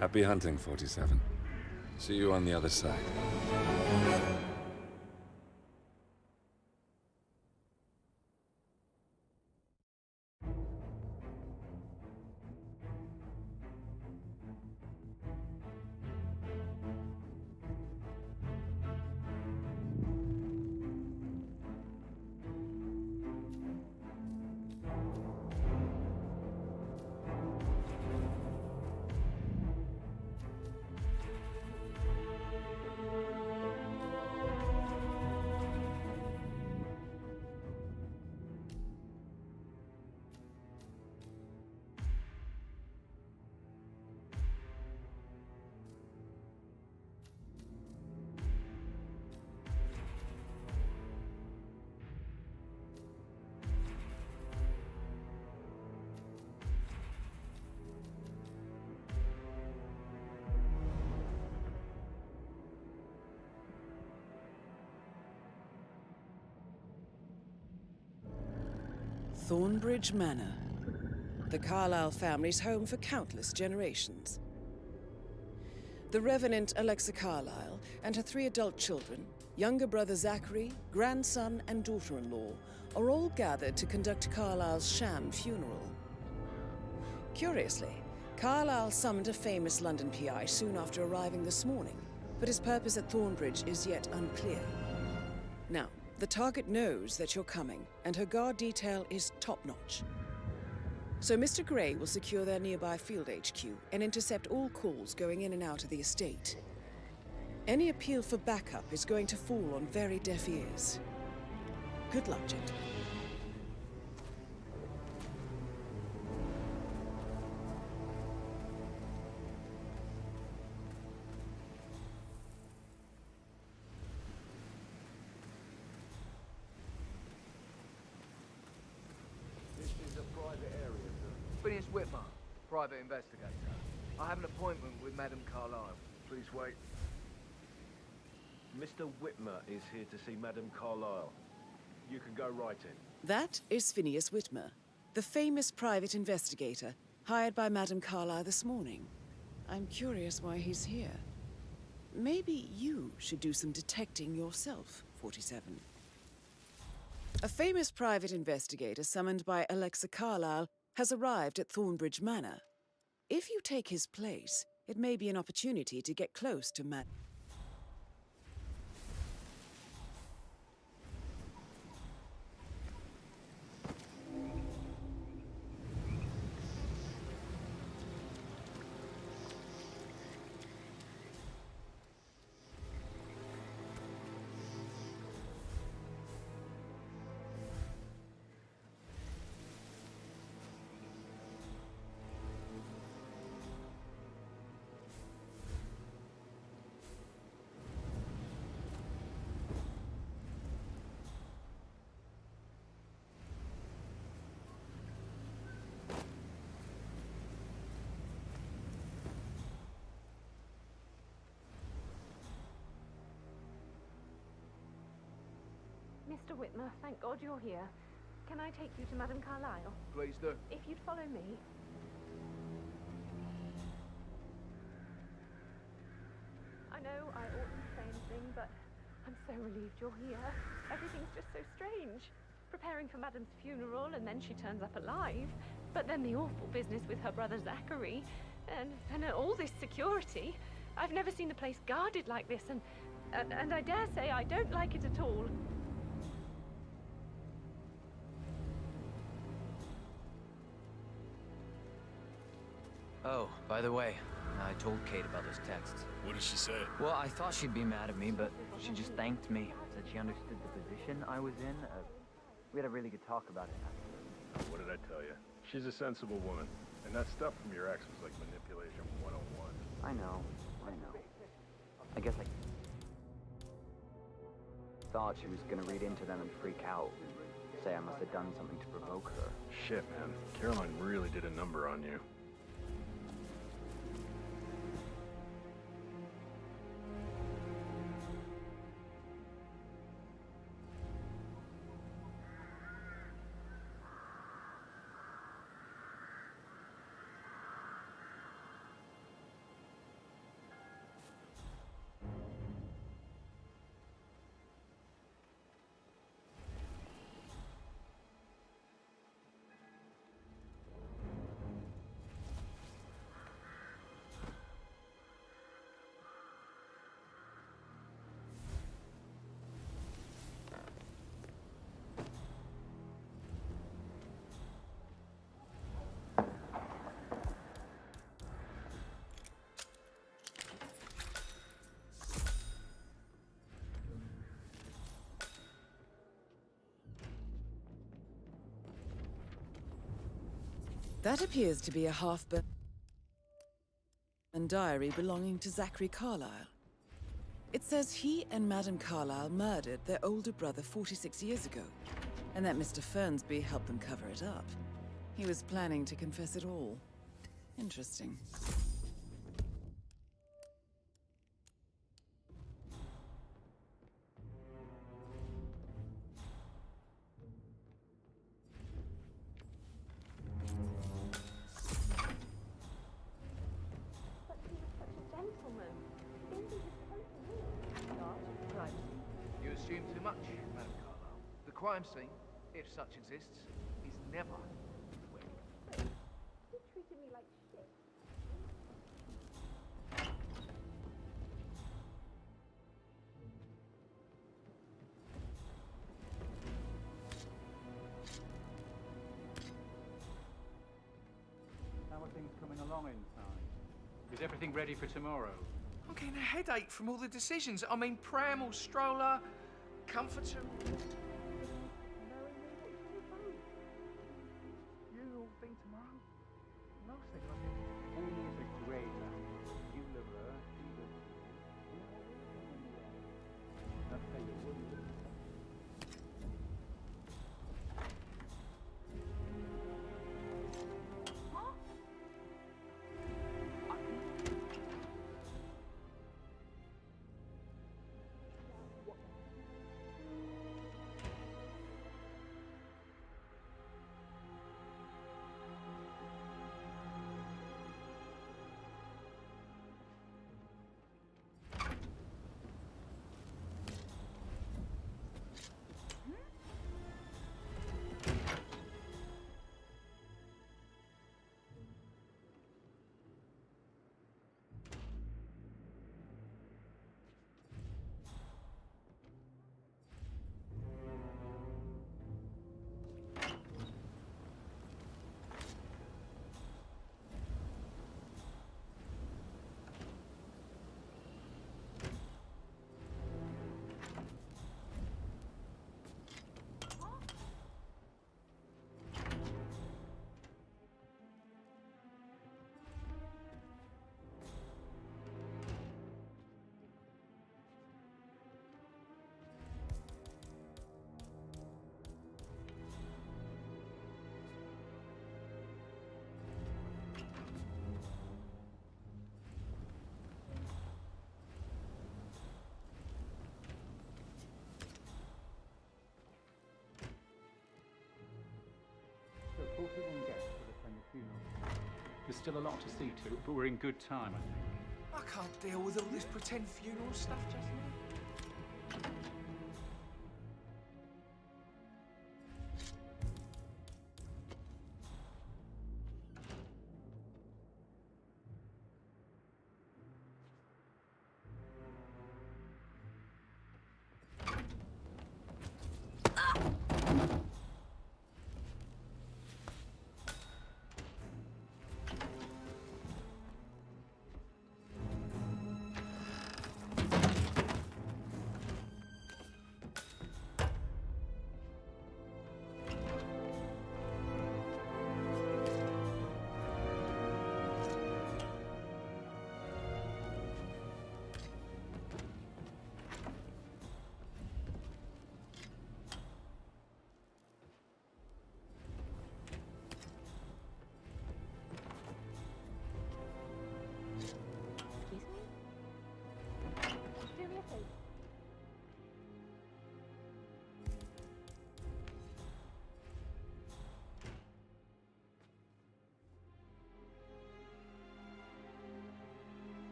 Happy hunting, 47. See you on the other side. Thornbridge Manor, the Carlyle family's home for countless generations. The Revenant Alexa Carlyle and her 3 adult children, younger brother Zachary, grandson, and daughter-in-law, are all gathered to conduct Carlyle's sham funeral. Curiously, Carlyle summoned a famous London PI soon after arriving this morning, but his purpose at Thornbridge is yet unclear. Now, the target knows that you're coming, and her guard detail is top-notch. So Mr. Gray will secure their nearby field HQ and intercept all calls going in and out of the estate. Any appeal for backup is going to fall on very deaf ears. Good luck, gentlemen. Phineas Whitmer, private investigator. I have an appointment with Madame Carlyle. Please wait. Mr. Whitmer is here to see Madame Carlyle. You can go right in. That is Phineas Whitmer, the famous private investigator hired by Madame Carlyle this morning. I'm curious why he's here. Maybe you should do some detecting yourself, 47. A famous private investigator summoned by Alexa Carlyle has arrived at Thornbridge Manor. If you take his place, it may be an opportunity to get close to Matt. Mr. Whitmer, thank God you're here. Can I take you to Madame Carlyle? Please do. If you'd follow me. I know I oughtn't say anything, but I'm so relieved you're here. Everything's just so strange. Preparing for Madame's funeral, and then she turns up alive. But then the awful business with her brother Zachary, and all this security. I've never seen the place guarded like this, and I dare say I don't like it at all. Oh, by the way, I told Kate about those texts. What did she say? Well, I thought she'd be mad at me, but she just thanked me. Said she understood the position I was in. We had a really good talk about it. What did I tell you? She's a sensible woman. And that stuff from your ex was like manipulation 101. I know. I guess I thought she was gonna read into them and freak out. Say I must have done something to provoke her. Shit, man. Caroline really did a number on you. That appears to be a half-burned diary belonging to Zachary Carlyle. It says he and Madame Carlyle murdered their older brother 46 years ago, and that Mr. Fernsby helped them cover it up. He was planning to confess it all. Interesting. But he was such a gentleman. Into his total Privacy. You assume too much, Madame Carlyle. The crime scene, if such exists, is never the way. He treated me like shit. How are things coming along inside? Is everything ready for tomorrow? I'm getting a headache from all the decisions. I mean, pram or stroller, comforter. Usual thing tomorrow? Most things like this. Only is a grey now. You live her, she lives you. That's how you wouldn't do. There's still a lot to see to, but we're in good time, I think. I can't deal with all this pretend funeral stuff just now.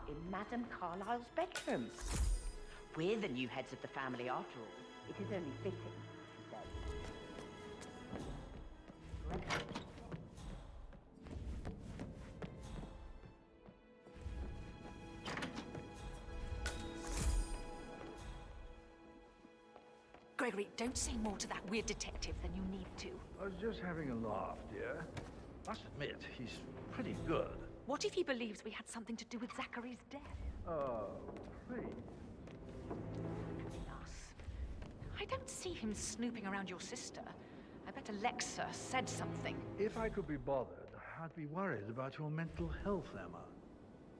In Madame Carlyle's bedroom. We're the new heads of the family after all. It is only fitting, she said. Gregory, don't say more to that weird detective than you need to. I was just having a laugh, dear. Must admit, he's pretty good. What if he believes we had something to do with Zachary's death? Oh, please. Us. I don't see him snooping around your sister. I bet Alexa said something. If I could be bothered, I'd be worried about your mental health, Emma.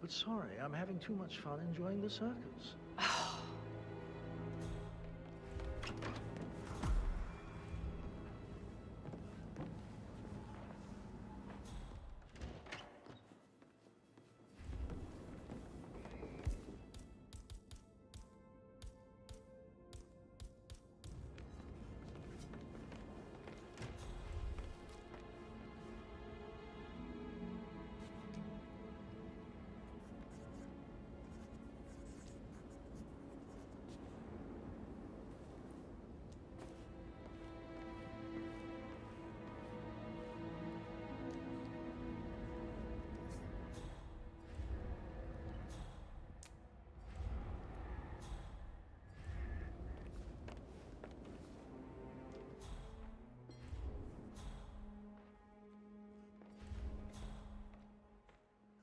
But sorry, I'm having too much fun enjoying the circus.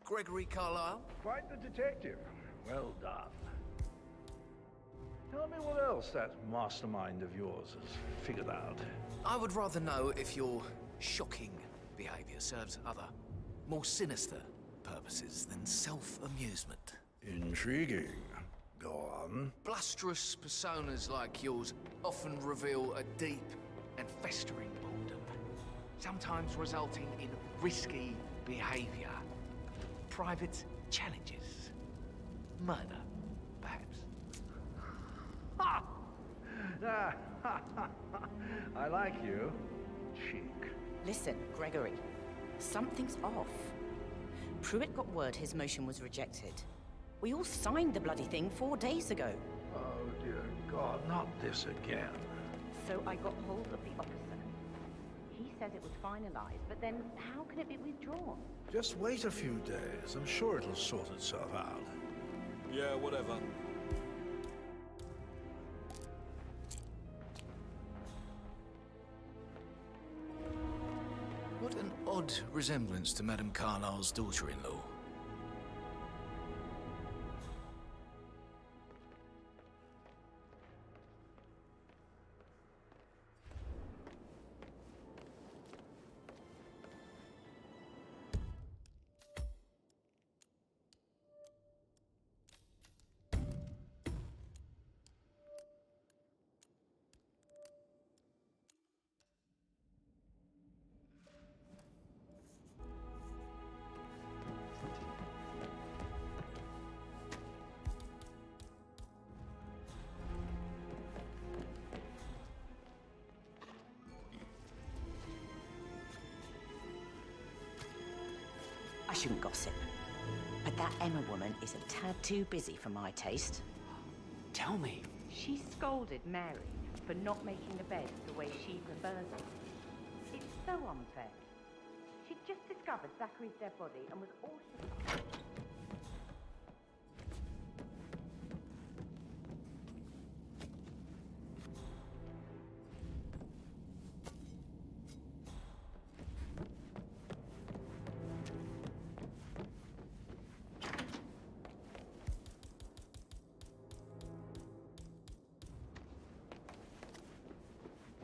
Gregory Carlyle? Quite the detective. Well done. Tell me what else that mastermind of yours has figured out. I would rather know if your shocking behavior serves other, more sinister purposes than self-amusement. Intriguing. Go on. Blusterous personas like yours often reveal a deep and festering boredom, sometimes resulting in risky behavior. Private challenges. Murder, perhaps. I like you. Chic. Listen, Gregory, something's off. Pruitt got word his motion was rejected. We all signed the bloody thing 4 days ago. Oh, dear God, not this again. So I got hold of the officer. He says it was finalized, but then how can it be withdrawn? Just wait a few days. I'm sure it'll sort itself out. Yeah, whatever. What an odd resemblance to Madame Carlyle's daughter-in-law. I shouldn't gossip, but that Emma woman is a tad too busy for my taste. Tell me. She scolded Mary for not making the bed the way she prefers it. It's so unfair. She'd just discovered Zachary's dead body and was all she...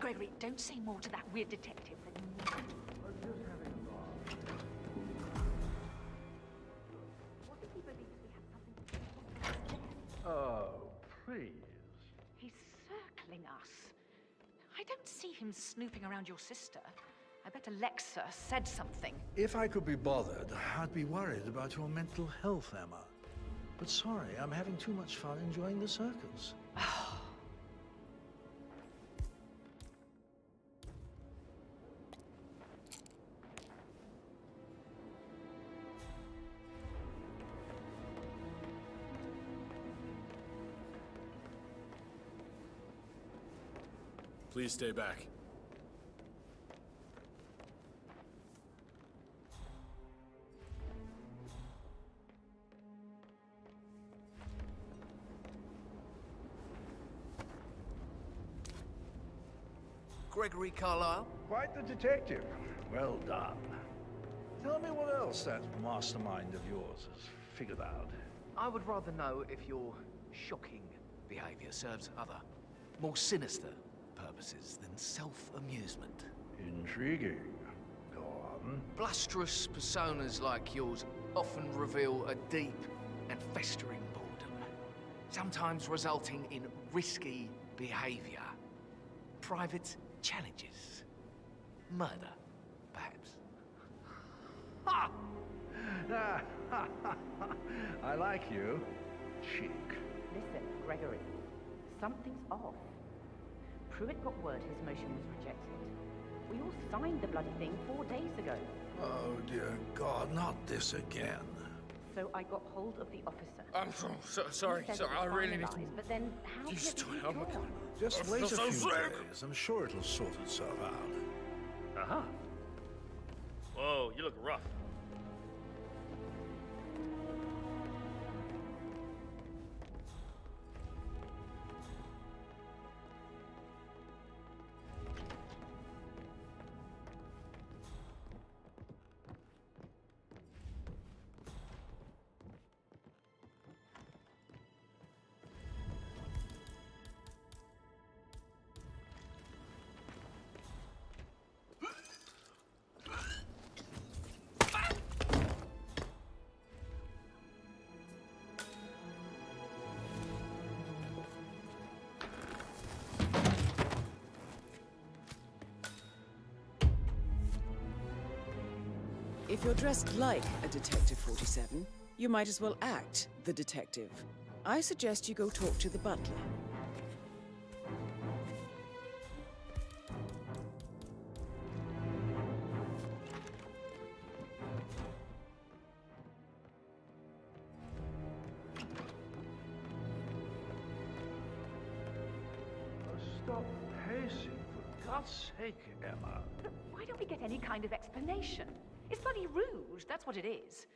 Gregory, don't say more to that weird detective than you need. What if he believes we have something to do? Oh, please. He's circling us. I don't see him snooping around your sister. I bet Alexa said something. If I could be bothered, I'd be worried about your mental health, Emma. But sorry, I'm having too much fun enjoying the circus. Please stay back. Gregory Carlyle? Quite the detective. Well done. Tell me what else that mastermind of yours has figured out. I would rather know if your shocking behavior serves other, more sinister purposes than self-amusement. Intriguing. Go on. Blusterous personas like yours often reveal a deep and festering boredom, sometimes resulting in risky behavior, private challenges, murder, perhaps. Ha! I like you. Cheek. Listen, Gregory, something's off. Pruitt got word his motion was rejected. We all signed the bloody thing 4 days ago. Oh, dear God, not this again. So I got hold of the officer. I'm sorry, He said sorry, it was I really need to... finalised, But then how You can it be stood up, withdrawn? Just I wait a feel few so sick. days. I'm sure it'll sort itself out. Uh-huh. Whoa, you look rough. If you're dressed like a Detective 47, you might as well act the detective. I suggest you go talk to the butler. Stop pacing, for God's sake, Emma. But why don't we get any kind of explanation? It's bloody rude, that's what it is.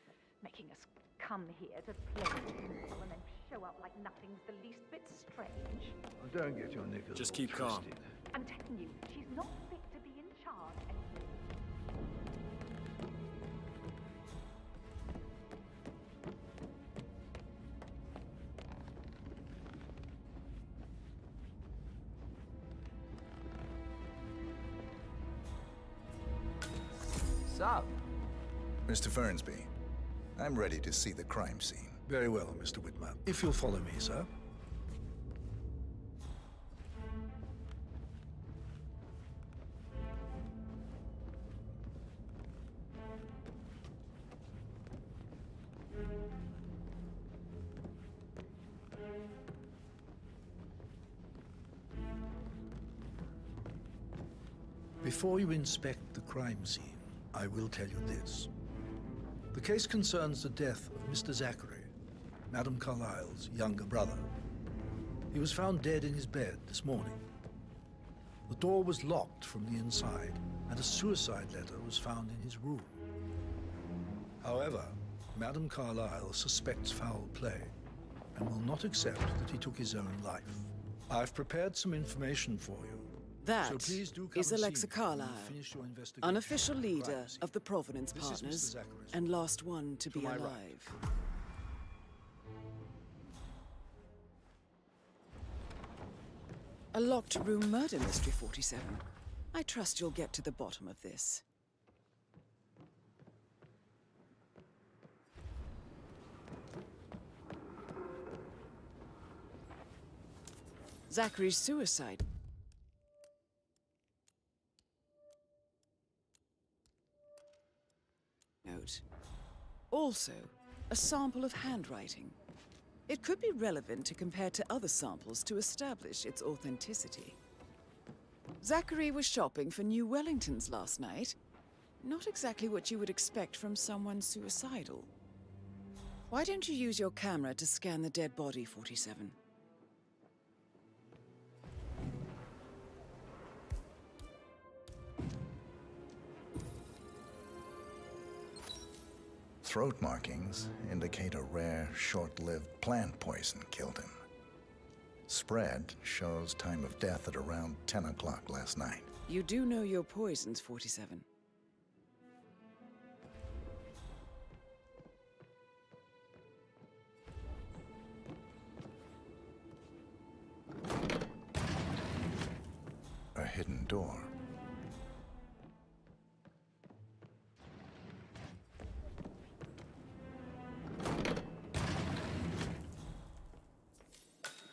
Making us come here to play people and then show up like nothing's the least bit strange. Well, don't get your knickers Just all keep calm. twisted. I'm telling you, she's not fit to be in charge anymore. What's up? Mr. Fernsby, I'm ready to see the crime scene. Very well, Mr. Whitmer. If you'll follow me, sir. Before you inspect the crime scene, I will tell you this. The case concerns the death of Mr. Zachary, Madame Carlyle's younger brother. He was found dead in his bed this morning. The door was locked from the inside, and a suicide letter was found in his room. However, Madame Carlyle suspects foul play and will not accept that he took his own life. I've prepared some information for you. That So please do come is and see Alexa me when Carlyle, you've finished your investigation unofficial of the leader crime scene. of the Providence This is Mr. Partners, Zachary's and last one to be my right. alive. A locked room murder mystery, 47. I trust you'll get to the bottom of this. Zachary's suicide. Note. Also, a sample of handwriting. It could be relevant to compare to other samples to establish its authenticity. Zachary was shopping for New Wellingtons last night. Not exactly what you would expect from someone suicidal. Why don't you use your camera to scan the dead body, 47? Throat markings indicate a rare, short-lived plant poison killed him. Spread shows time of death at around 10 o'clock last night. You do know your poisons, 47. A hidden door.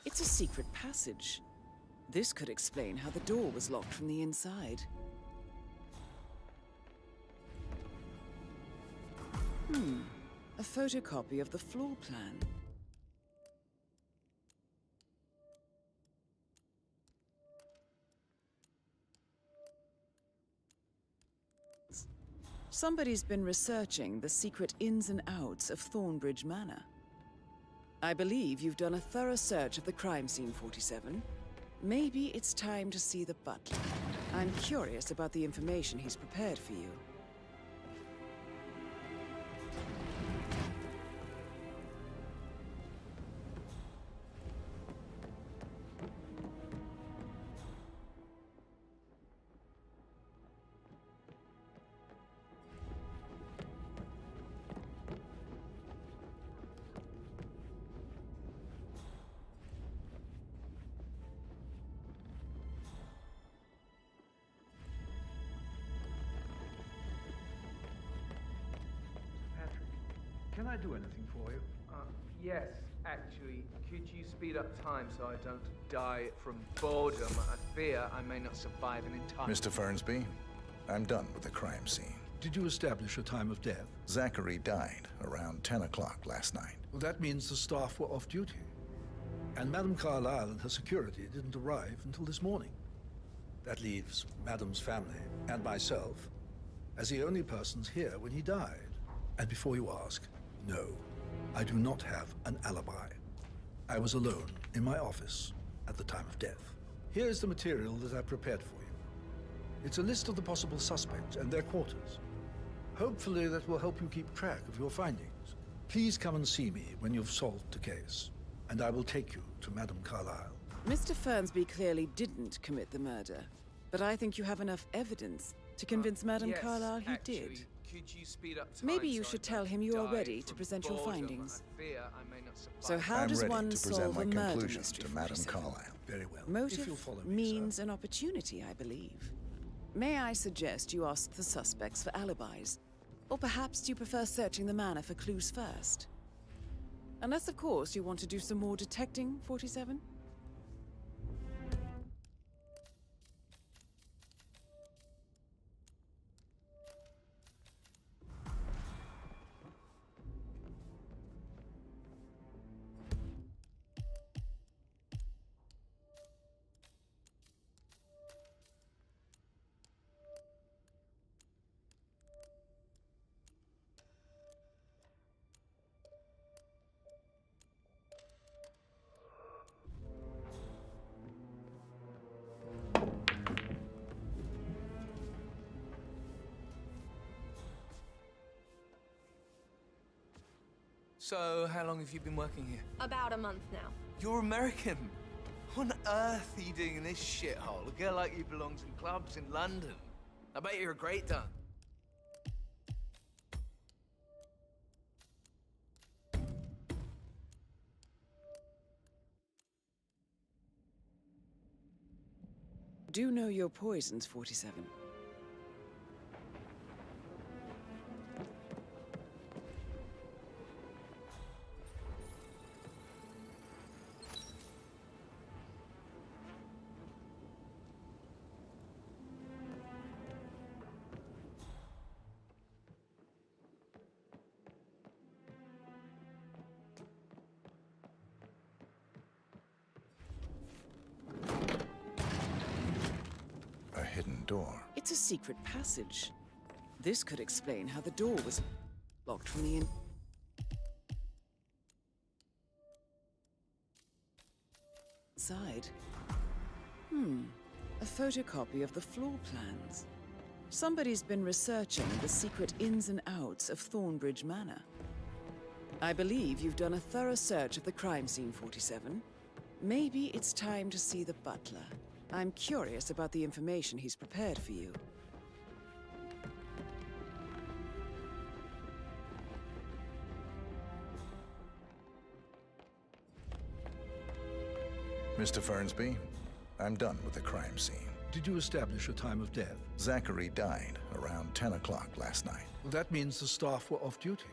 It's a secret passage. This could explain how the door was locked from the inside. A photocopy of the floor plan. Somebody's been researching the secret ins and outs of Thornbridge Manor. I believe you've done a thorough search of the crime scene, 47. Maybe it's time to see the butler. I'm curious about the information he's prepared for you. Can I do anything for you? Yes, actually. Could you speed up time so I don't die from boredom? I fear I may not survive an entire... Mr. Fernsby, I'm done with the crime scene. Did you establish a time of death? Zachary died around 10 o'clock last night. Well, that means the staff were off duty. And Madame Carlyle and her security didn't arrive until this morning. That leaves Madame's family and myself as the only persons here when he died. And before you ask, no, I do not have an alibi. I was alone in my office at the time of death. Here is the material that I prepared for you. It's a list of the possible suspects and their quarters. Hopefully that will help you keep track of your findings. Please come and see me when you've solved the case, and I will take you to Madame Carlyle. Mr. Fernsby clearly didn't commit the murder, but I think you have enough evidence to convince Madame yes, Carlyle he actually, did. Could you speed up time Maybe you so I should don't tell him you are die ready to from present your boredom? findings. I fear I may not survive. So how I'm does ready one to present solve my a murder conclusions mystery, to Madame 47? Carlyle. Very well. If Motive you'll follow me, means an opportunity, I believe. May I suggest you ask the suspects for alibis? Or perhaps do you prefer searching the manor for clues first? Unless, of course, you want to do some more detecting, 47? So, how long have you been working here? About a month now. You're American. What on earth are you doing in this shithole? A girl like you belongs in clubs in London. I bet you're a great dunk. Do know your poisons, 47. A hidden door. It's a secret passage. This could explain how the door was locked from the inside. A photocopy of the floor plans. Somebody's been researching the secret ins and outs of Thornbridge Manor. I believe you've done a thorough search of the crime scene, 47. Maybe it's time to see the butler. I'm curious about the information he's prepared for you. Mr. Fernsby, I'm done with the crime scene. Did you establish a time of death? Zachary died around 10 o'clock last night. Well, that means the staff were off duty.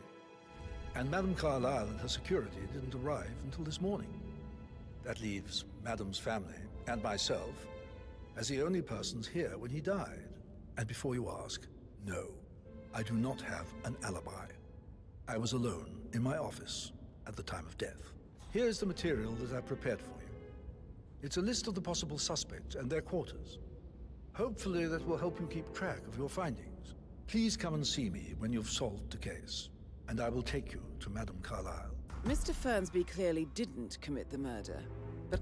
And Madame Carlyle and her security didn't arrive until this morning. That leaves Madame's family and myself as the only persons here when he died. And before you ask, no, I do not have an alibi. I was alone in my office at the time of death. Here's the material that I've prepared for you. It's a list of the possible suspects and their quarters. Hopefully that will help you keep track of your findings. Please come and see me when you've solved the case, and I will take you to Madame Carlyle. Mr. Fernsby clearly didn't commit the murder, but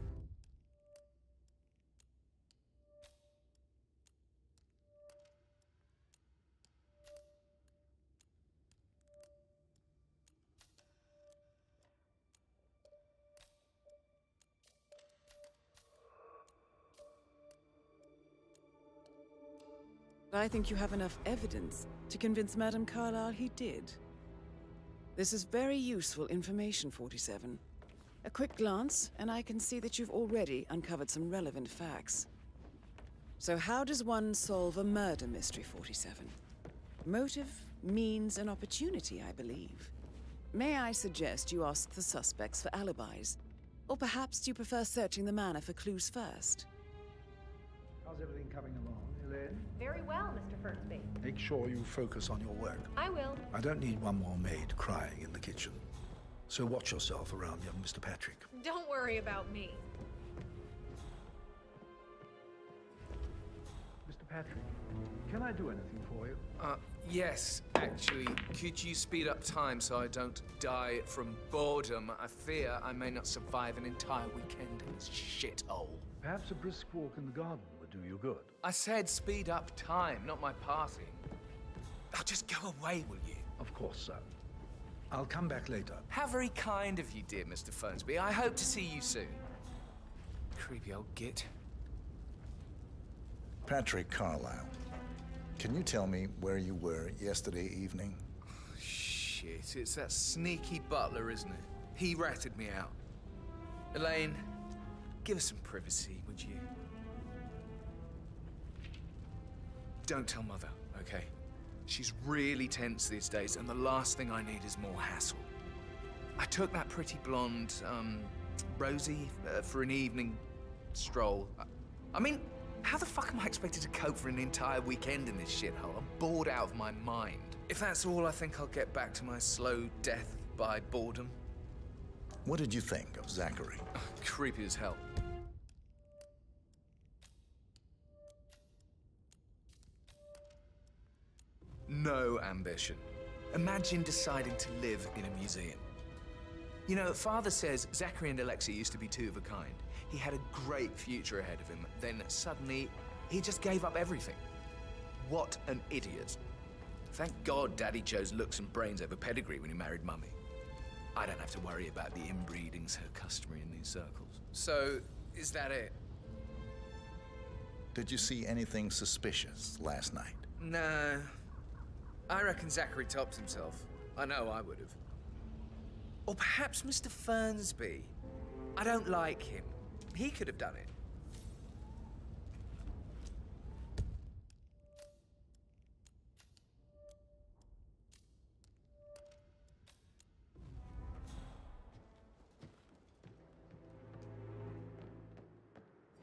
I think you have enough evidence to convince Madame Carlyle he did. This is very useful information, 47. A quick glance, and I can see that you've already uncovered some relevant facts. So how does one solve a murder mystery, 47? Motive, means, and opportunity, I believe. May I suggest you ask the suspects for alibis? Or perhaps do you prefer searching the manor for clues first? How's everything coming along, Elaine? Very well, Mr. Fernsby. Make sure you focus on your work. I will. I don't need one more maid crying in the kitchen. So watch yourself around young Mr. Patrick. Don't worry about me. Mr. Patrick, can I do anything for you? Yes, actually. Could you speed up time so I don't die from boredom? I fear I may not survive an entire weekend in this shithole. Perhaps a brisk walk in the garden would do you good. I said speed up time, not my party. Oh, just go away, will you? Of course, sir. I'll come back later. How very kind of you, dear Mr. Fernsby. I hope to see you soon. Creepy old git. Patrick Carlyle, can you tell me where you were yesterday evening? Shit, it's that sneaky butler, isn't it? He ratted me out. Elaine, give us some privacy, would you? Don't tell Mother, okay? She's really tense these days, and the last thing I need is more hassle. I took that pretty blonde, Rosie, for an evening stroll. I mean, how the fuck am I expected to cope for an entire weekend in this shithole? I'm bored out of my mind. If that's all, I think I'll get back to my slow death by boredom. What did you think of Zachary? Creepy as hell. No ambition. Imagine deciding to live in a museum. You know, Father says Zachary and Alexa used to be two of a kind. He had a great future ahead of him, then suddenly he just gave up everything. What an idiot. Thank God Daddy chose looks and brains over pedigree when he married Mummy. I don't have to worry about the inbreeding so customary in these circles. So, is that it? Did you see anything suspicious last night? No. I reckon Zachary tops himself. I know I would have. Or perhaps Mr. Fernsby. I don't like him. He could have done it.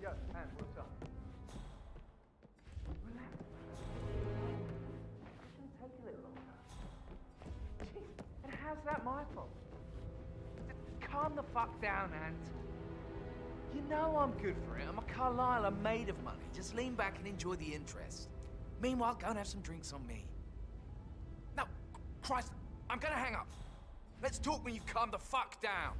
Yo, man, what's up? Relax. Shouldn't take a little longer. Jeez, and how's that my fault? Calm the fuck down, Ant. You know I'm good for it. I'm a Carlisle. I'm made of money. Just lean back and enjoy the interest. Meanwhile, go and have some drinks on me. No, Christ, I'm gonna hang up. Let's talk when you calm the fuck down.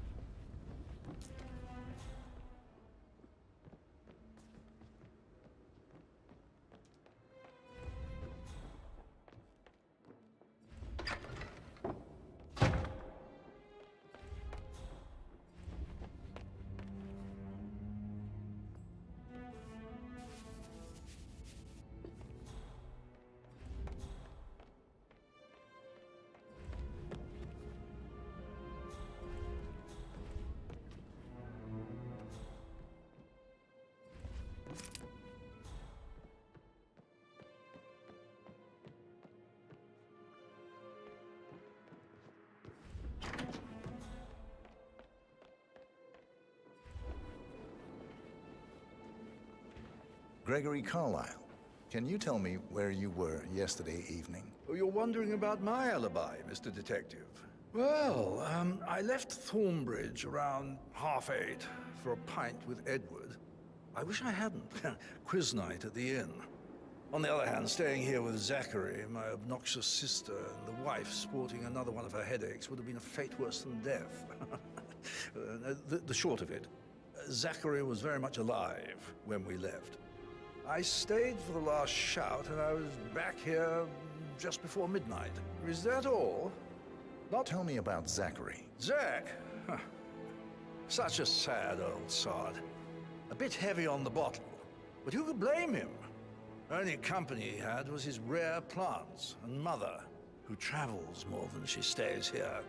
Gregory Carlisle, can you tell me where you were yesterday evening? Oh, you're wondering about my alibi, Mr. Detective. Well, I left Thornbridge around 8:30 for a pint with Edward. I wish I hadn't. Quiz night at the inn. On the other hand, staying here with Zachary, my obnoxious sister, and the wife sporting another one of her headaches would have been a fate worse than death. The short of it, Zachary was very much alive when we left. I stayed for the last shout, and I was back here just before midnight. Is that all? Not tell me about Zachary. Zach? Huh. Such a sad old sod. A bit heavy on the bottle, but who could blame him? Only company he had was his rare plants and mother, who travels more than she stays here.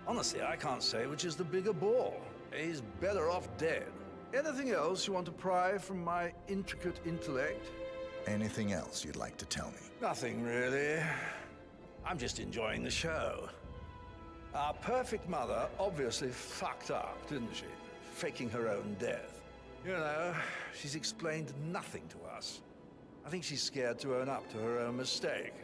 Honestly, I can't say which is the bigger bore. He's better off dead. Anything else you want to pry from my intricate intellect? Anything else you'd like to tell me? Nothing, really. I'm just enjoying the show. Our perfect mother obviously fucked up, didn't she? Faking her own death. You know, she's explained nothing to us. I think she's scared to own up to her own mistake.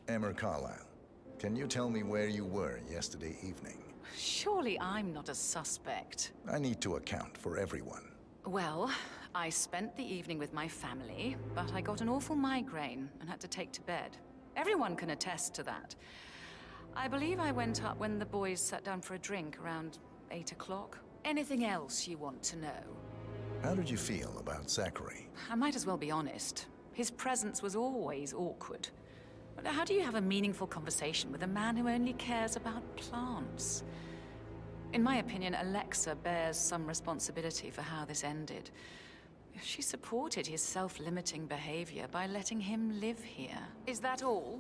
Emmer Carlisle, can you tell me where you were yesterday evening? Surely I'm not a suspect. I need to account for everyone. Well, I spent the evening with my family, but I got an awful migraine and had to take to bed. Everyone can attest to that. I believe I went up when the boys sat down for a drink around 8 o'clock. Anything else you want to know? How did you feel about Zachary? I might as well be honest. His presence was always awkward. But how do you have a meaningful conversation with a man who only cares about plants? In my opinion, Alexa bears some responsibility for how this ended. She supported his self-limiting behavior by letting him live here. Is that all?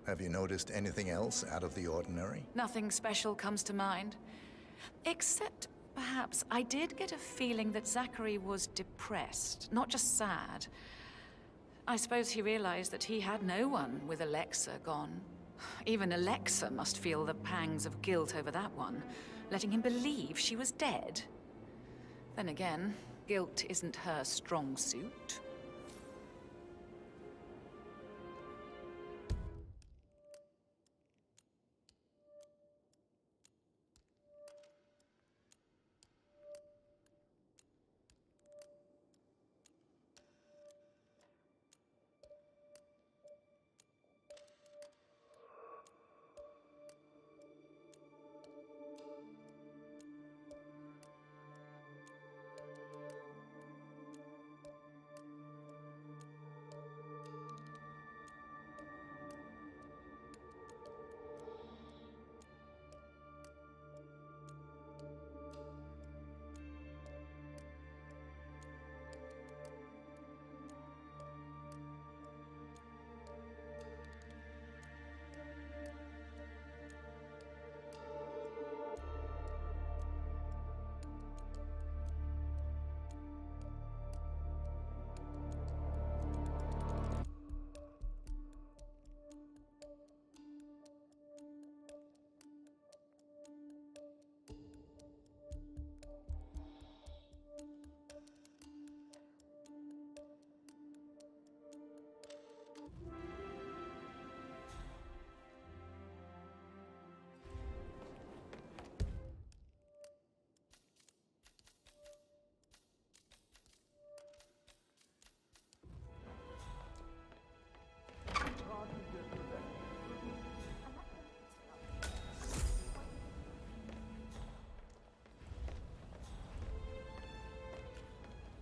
Have you noticed anything else out of the ordinary? Nothing special comes to mind. Except, perhaps, I did get a feeling that Zachary was depressed, not just sad. I suppose he realized that he had no one with Alexa gone. Even Alexa must feel the pangs of guilt over that one, letting him believe she was dead. Then again, guilt isn't her strong suit.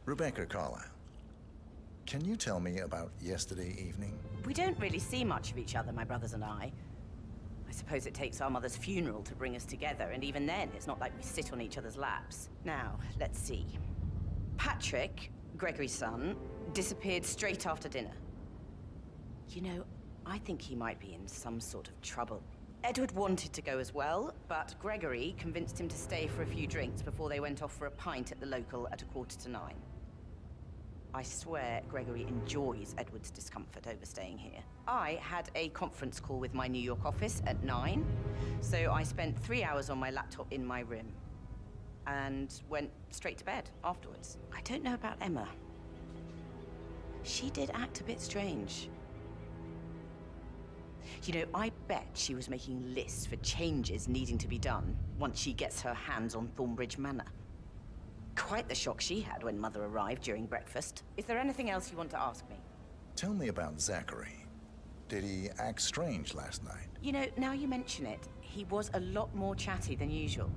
Rebecca Carlyle, can you tell me about yesterday evening? We don't really see much of each other, my brothers and I. I suppose it takes our mother's funeral to bring us together, and even then, it's not like we sit on each other's laps. Now, let's see. Patrick, Gregory's son, disappeared straight after dinner. You know, I think he might be in some sort of trouble. Edward wanted to go as well, but Gregory convinced him to stay for a few drinks before they went off for a pint at the local at 9:15. I swear Gregory enjoys Edward's discomfort overstaying here. I had a conference call with my New York office at 9, so I spent 3 hours on my laptop in my room and went straight to bed afterwards. I don't know about Emma. She did act a bit strange. You know, I bet she was making lists for changes needing to be done once she gets her hands on Thornbridge Manor. Quite the shock she had when Mother arrived during breakfast. Is there anything else you want to ask me? Tell me about Zachary. Did he act strange last night? You know, now you mention it, he was a lot more chatty than usual.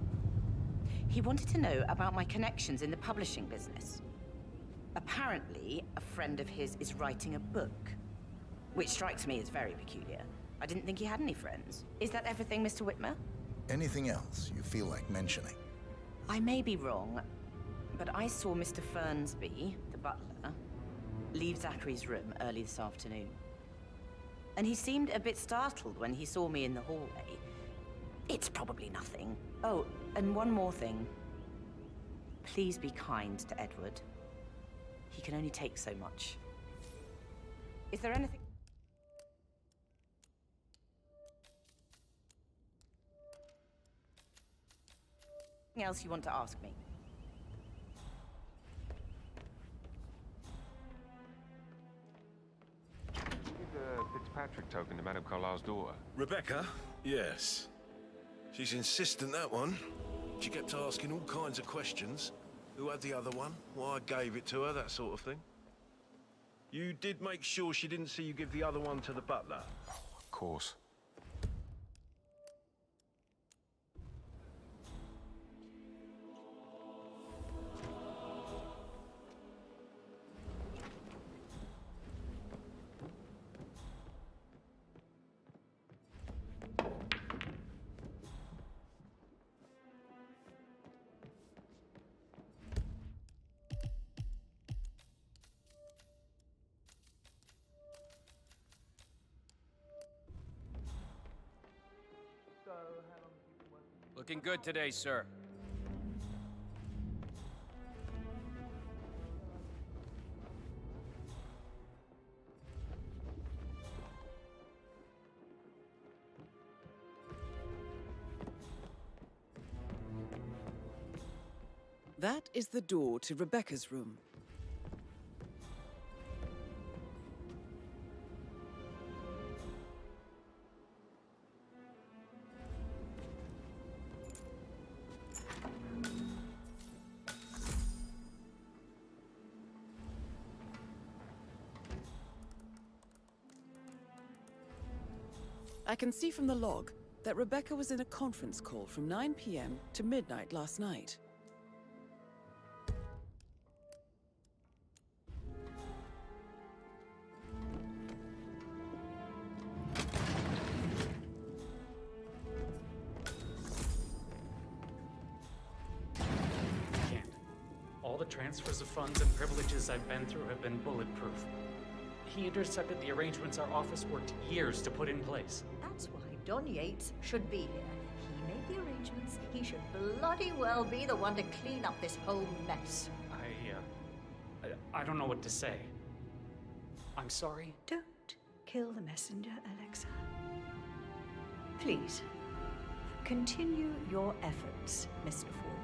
He wanted to know about my connections in the publishing business. Apparently, a friend of his is writing a book, which strikes me as very peculiar. I didn't think he had any friends. Is that everything, Mr. Whitmer? Anything else you feel like mentioning? I may be wrong, but I saw Mr. Fernsby, the butler, leave Zachary's room early this afternoon. And he seemed a bit startled when he saw me in the hallway. It's probably nothing. Oh, and one more thing. Please be kind to Edward. He can only take so much. Is there anything else you want to ask me? Give the Fitzpatrick token to Madame Carlyle's daughter. Rebecca? Yes. She's insistent, that one. She kept asking all kinds of questions. Who had the other one? Why I gave it to her, that sort of thing. You did make sure she didn't see you give the other one to the butler? Of course. looking good today, sir. That is the door to Rebecca's room. I can see from the log that Rebecca was in a conference call from 9 p.m. to midnight last night. Can't. All the transfers of funds and privileges I've been through have been bulletproof. He intercepted the arrangements our office worked years to put in place. That's why Don Yates should be here. He made the arrangements. He should bloody well be the one to clean up this whole mess. I don't know what to say. I'm sorry. Don't kill the messenger, Alexa. Please, continue your efforts, Mr. Ford.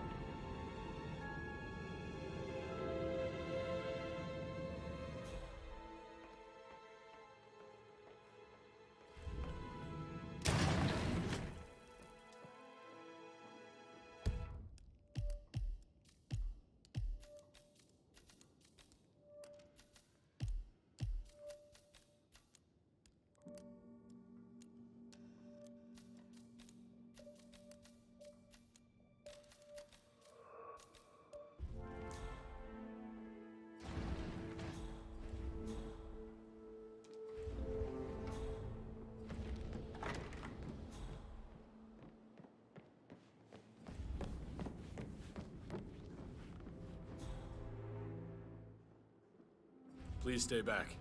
Please stay back.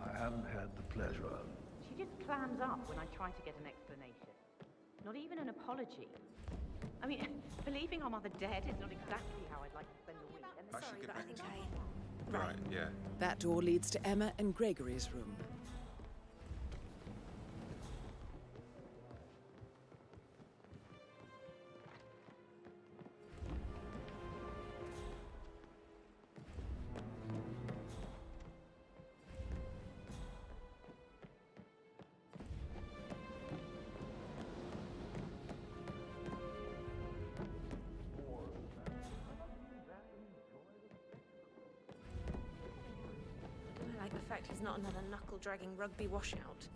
I haven't had the pleasure of. She just clams up when I try to get an explanation. Not even an apology. I mean, believing our mother dead is not exactly how I'd like to spend a week. And I should get back to you. Right. Right, yeah. That door leads to Emma and Gregory's room. I like the fact he's not another knuckle-dragging rugby washout.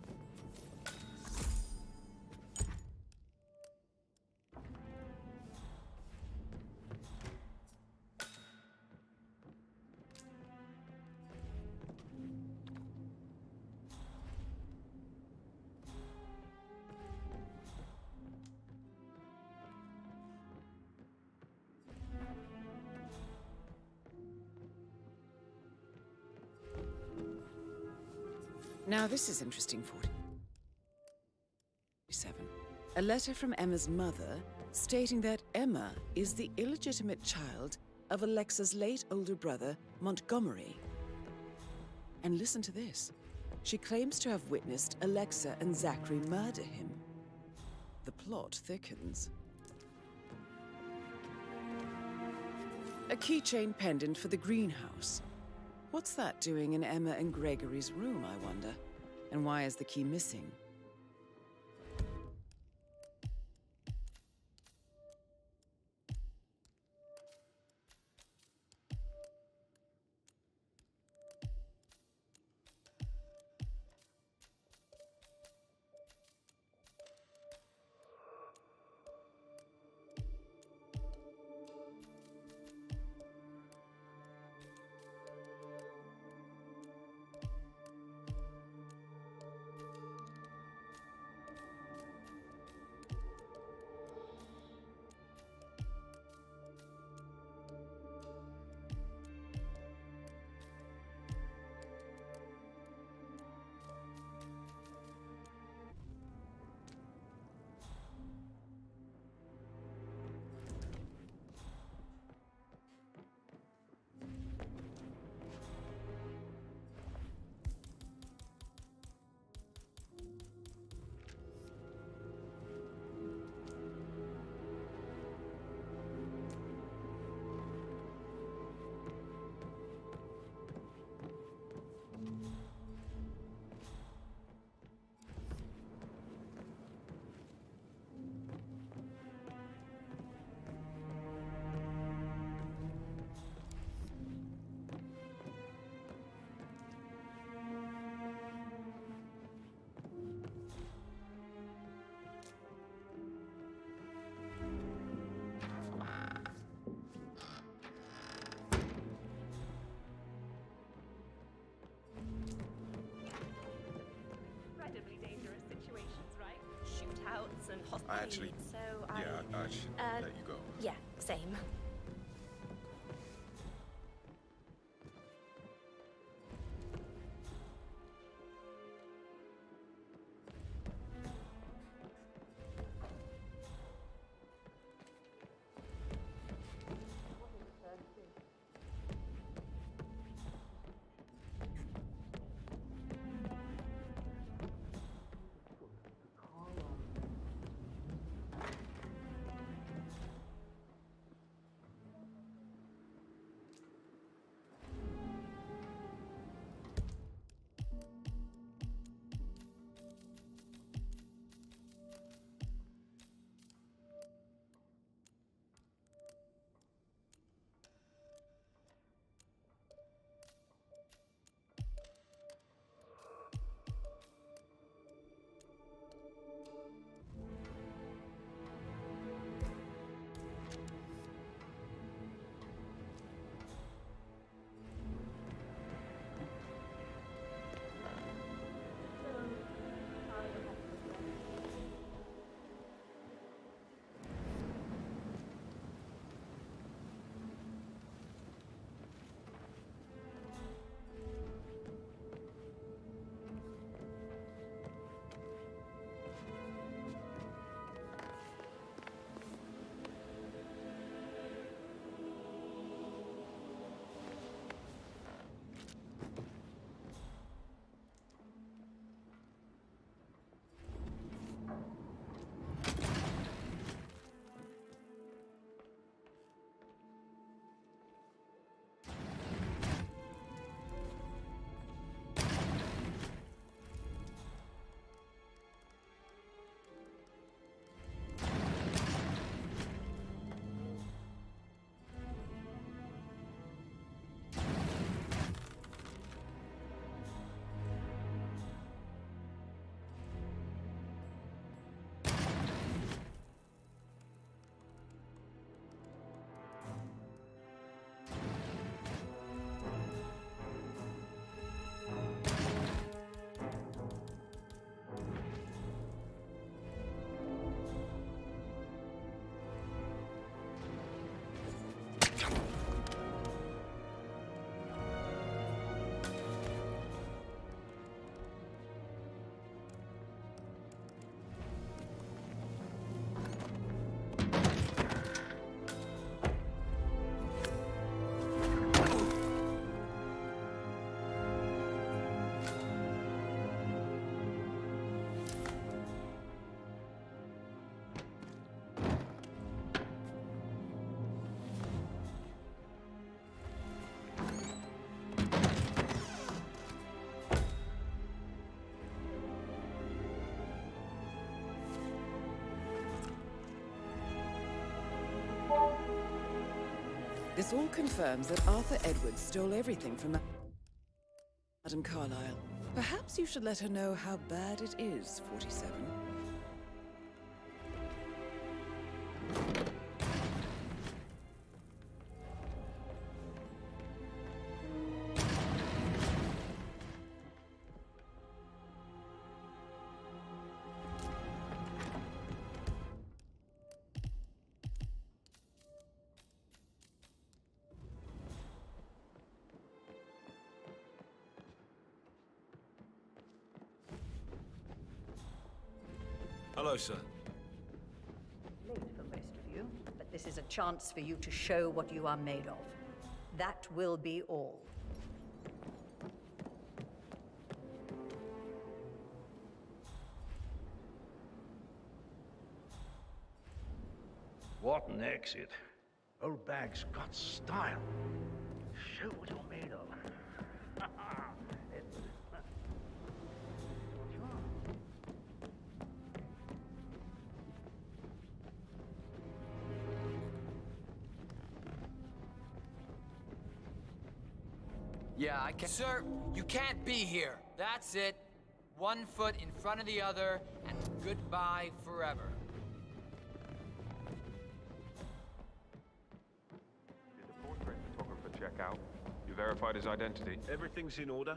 Now this is interesting, 47. A letter from Emma's mother stating that Emma is the illegitimate child of Alexa's late older brother, Montgomery. And listen to this. She claims to have witnessed Alexa and Zachary murder him. The plot thickens. A keychain pendant for the greenhouse. What's that doing in Emma and Gregory's room, I wonder? And why is the key missing? possibly. I actually... So Yeah, I should let you go. Yeah, same. This all confirms that Arthur Edwards stole everything from Madame Carlyle. Perhaps you should let her know how bad it is, 47. Hello, sir. Late for most of you, but this is a chance for you to show what you are made of. That will be all. What an exit. Old bag's got style. Show what you're made of. Yeah, I can. Sir, you can't be here. That's it. One foot in front of the other, and goodbye forever. Did the portrait photographer check out? You verified his identity? Everything's in order.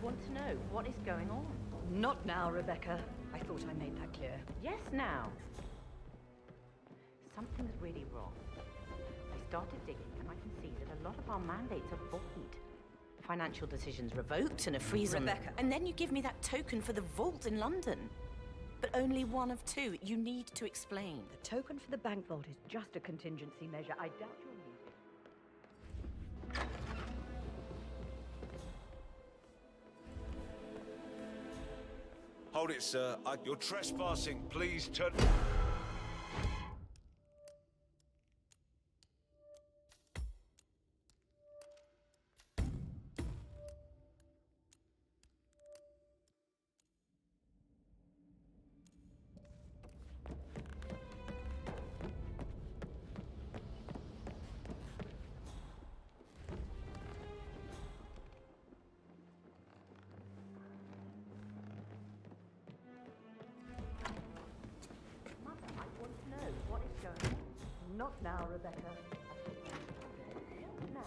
want to know what is going on. Not now, Rebecca. I thought I made that clear. Yes, now. Something's really wrong. I started digging and I can see that a lot of our mandates are void. Financial decisions revoked and a freeze on... Rebecca. And then you give me that token for the vault in London. But only one of two. You need to explain. The token for the bank vault is just a contingency measure. I doubt you'll use it. Hold it, sir. You're trespassing. Please turn... Not now, Rebecca. Now.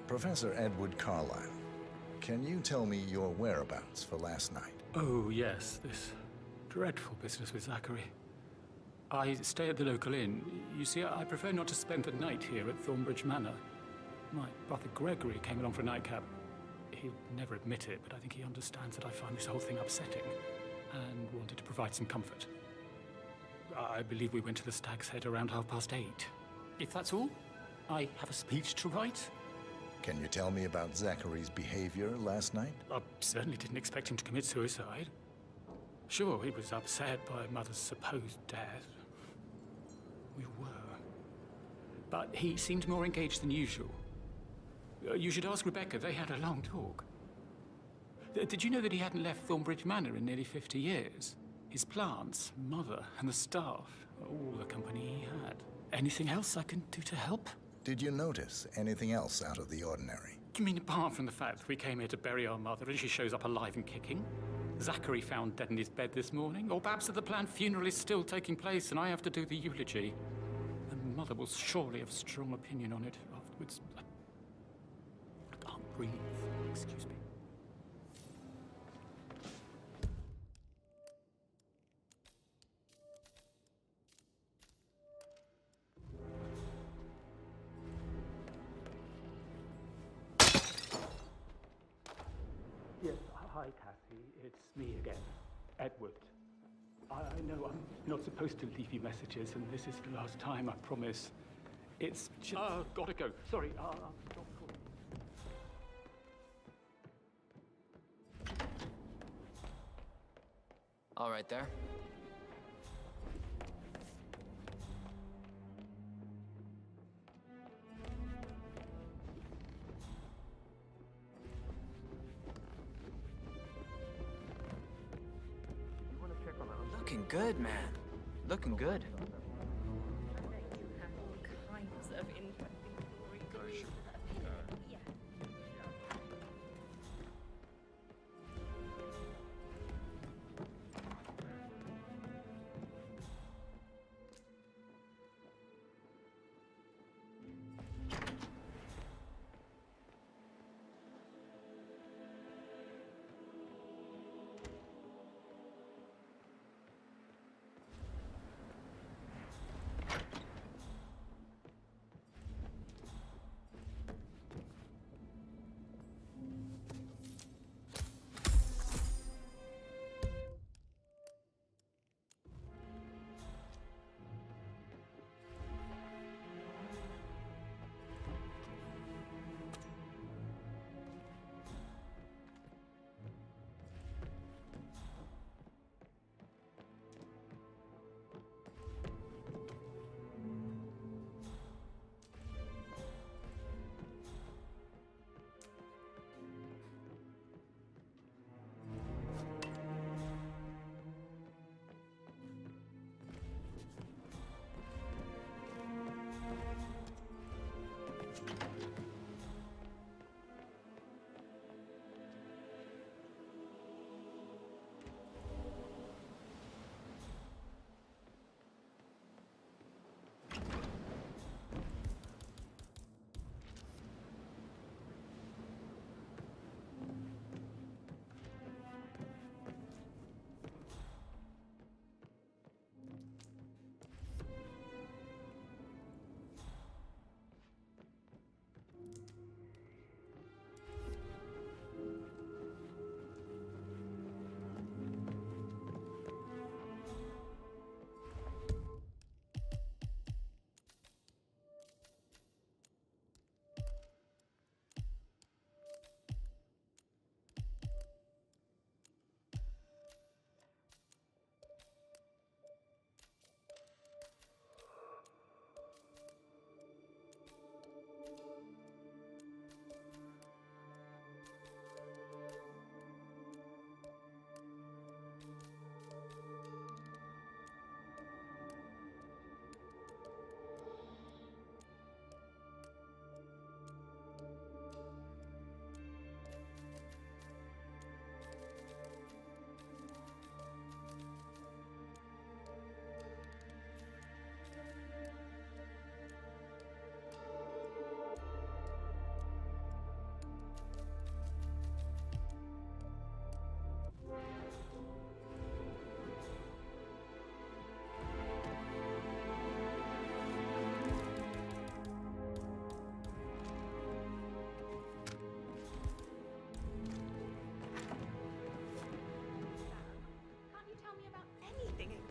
Professor Edward Carlyle, can you tell me your whereabouts for last night? Oh, yes, this dreadful business with Zachary. I stay at the local inn. You see, I prefer not to spend the night here at Thornbridge Manor. My brother Gregory came along for a nightcap. He'd never admit it, but I think he understands that I find this whole thing upsetting and wanted to provide some comfort. I believe we went to the Stag's Head around 8:30. If that's all, I have a speech to write. Can you tell me about Zachary's behavior last night? I certainly didn't expect him to commit suicide. Sure, he was upset by Mother's supposed death. We were. But he seemed more engaged than usual. You should ask Rebecca. They had a long talk. Did you know that he hadn't left Thornbridge Manor in nearly 50 years? His plants, Mother, and the staff, all the company he had. Anything else I can do to help? Did you notice anything else out of the ordinary? You mean apart from the fact that we came here to bury our mother and she shows up alive and kicking? Zachary found dead in his bed this morning? Or perhaps that the planned funeral is still taking place and I have to do the eulogy? And Mother will surely have a strong opinion on it afterwards. I can't breathe. Excuse me. Yes, hi, Cassie. It's me again, Edward. I know I'm not supposed to leave you messages, and this is the last time, I promise. It's just... gotta go. Sorry, I'll stop calling. All right there. You want to check on us? Looking good, man. Looking good. I bet you have all kinds of interesting stories. Yeah.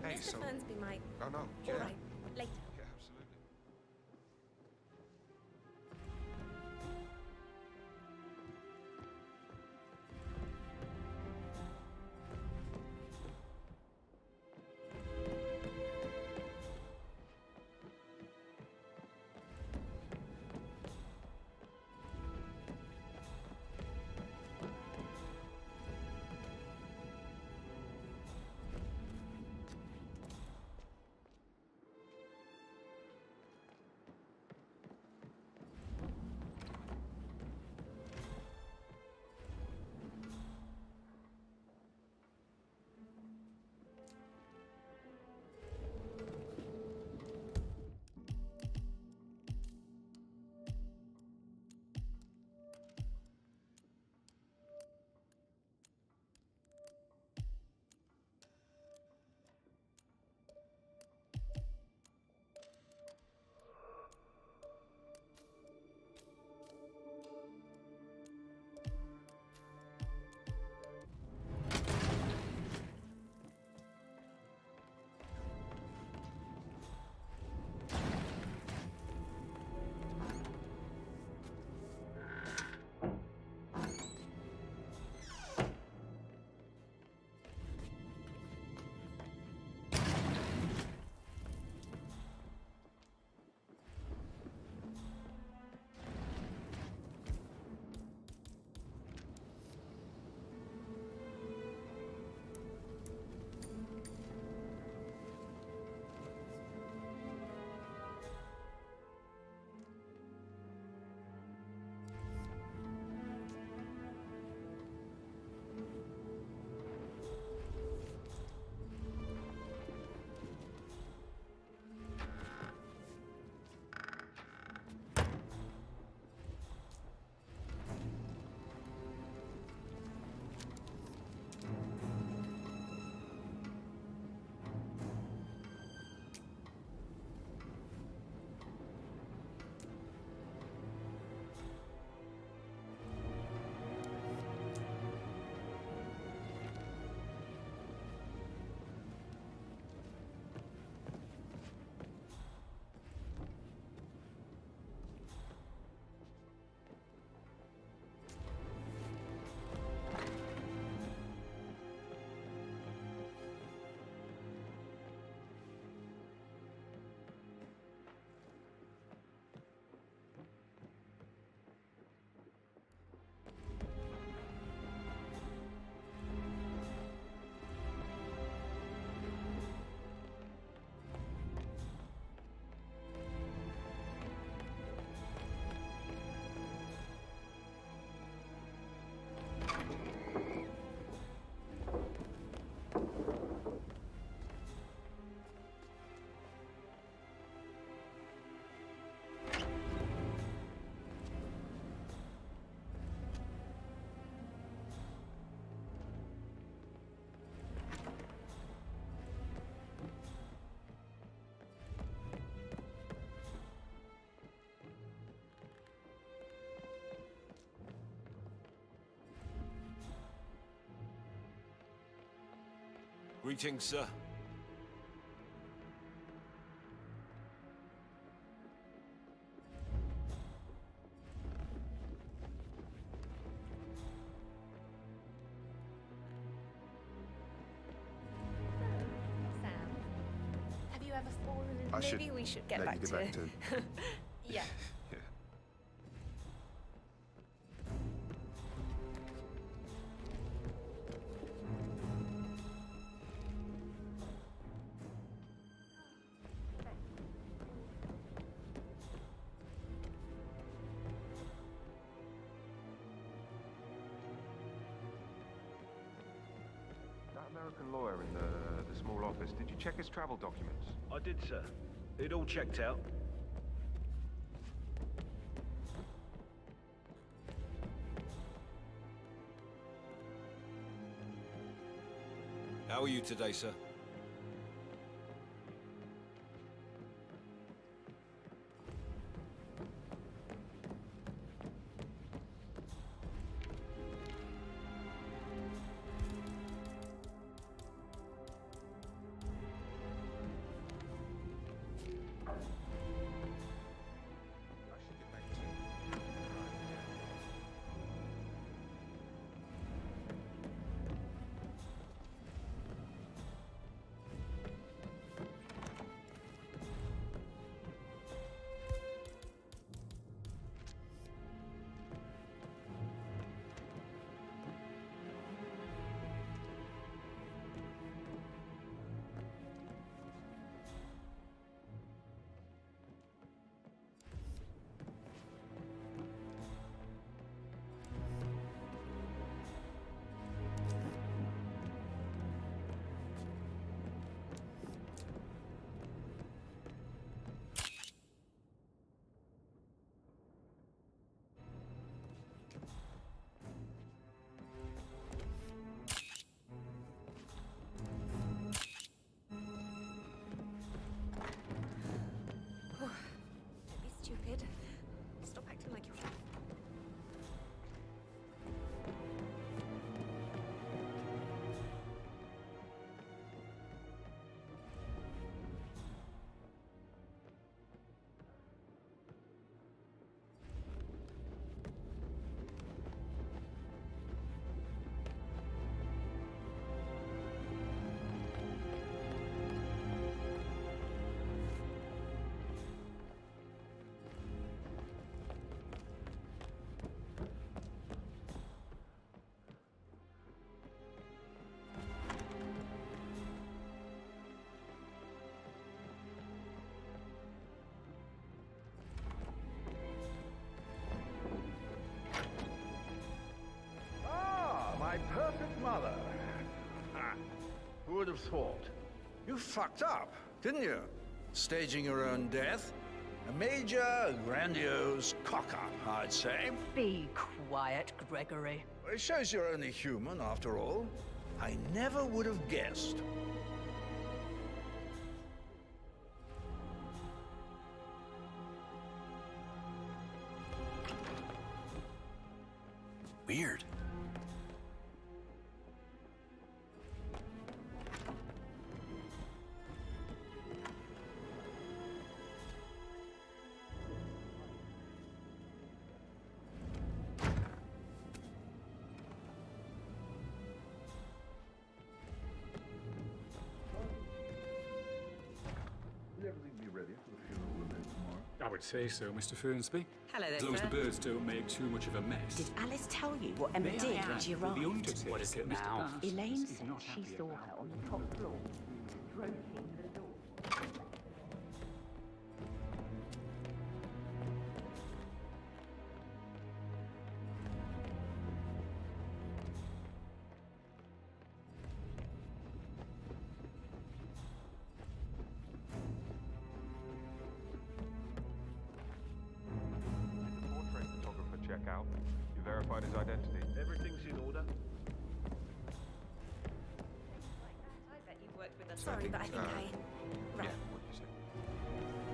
Hey, Mr. so... Fernsby might. Oh, no, yeah. All right, later. Yeah, absolutely. Greetings, sir. Sam, have you ever fallen in? I should Maybe we should get let back you get to. back to. Yeah. Yeah. That American lawyer in the small office, did you check his travel documents? I did, sir. It all checked out. How are you today, sir? Don't be stupid. Stop acting like you're. My perfect mother. Ha. Who would have thought? You fucked up, didn't you? Staging your own death? A major, grandiose cock-up, I'd say. Be quiet, Gregory. It shows you're only human, after all. I never would have guessed. Weird. Will everything be ready for the funeral event tomorrow? I would say so, Mr. Fernsby. Hello there, As long as sir. the birds don't make too much of a mess. Did Alice tell you what Emma May I did when ask she who the arrived? undertaker, What is it Mr. now? Darcy, Elaine is said not she happy saw about? her on the top floor, stroking the door. Portrait photographer check out. You verified his identity. Everything's in order. I bet you've worked with us. Sorry, but I think I. Right. Yeah, what did you say?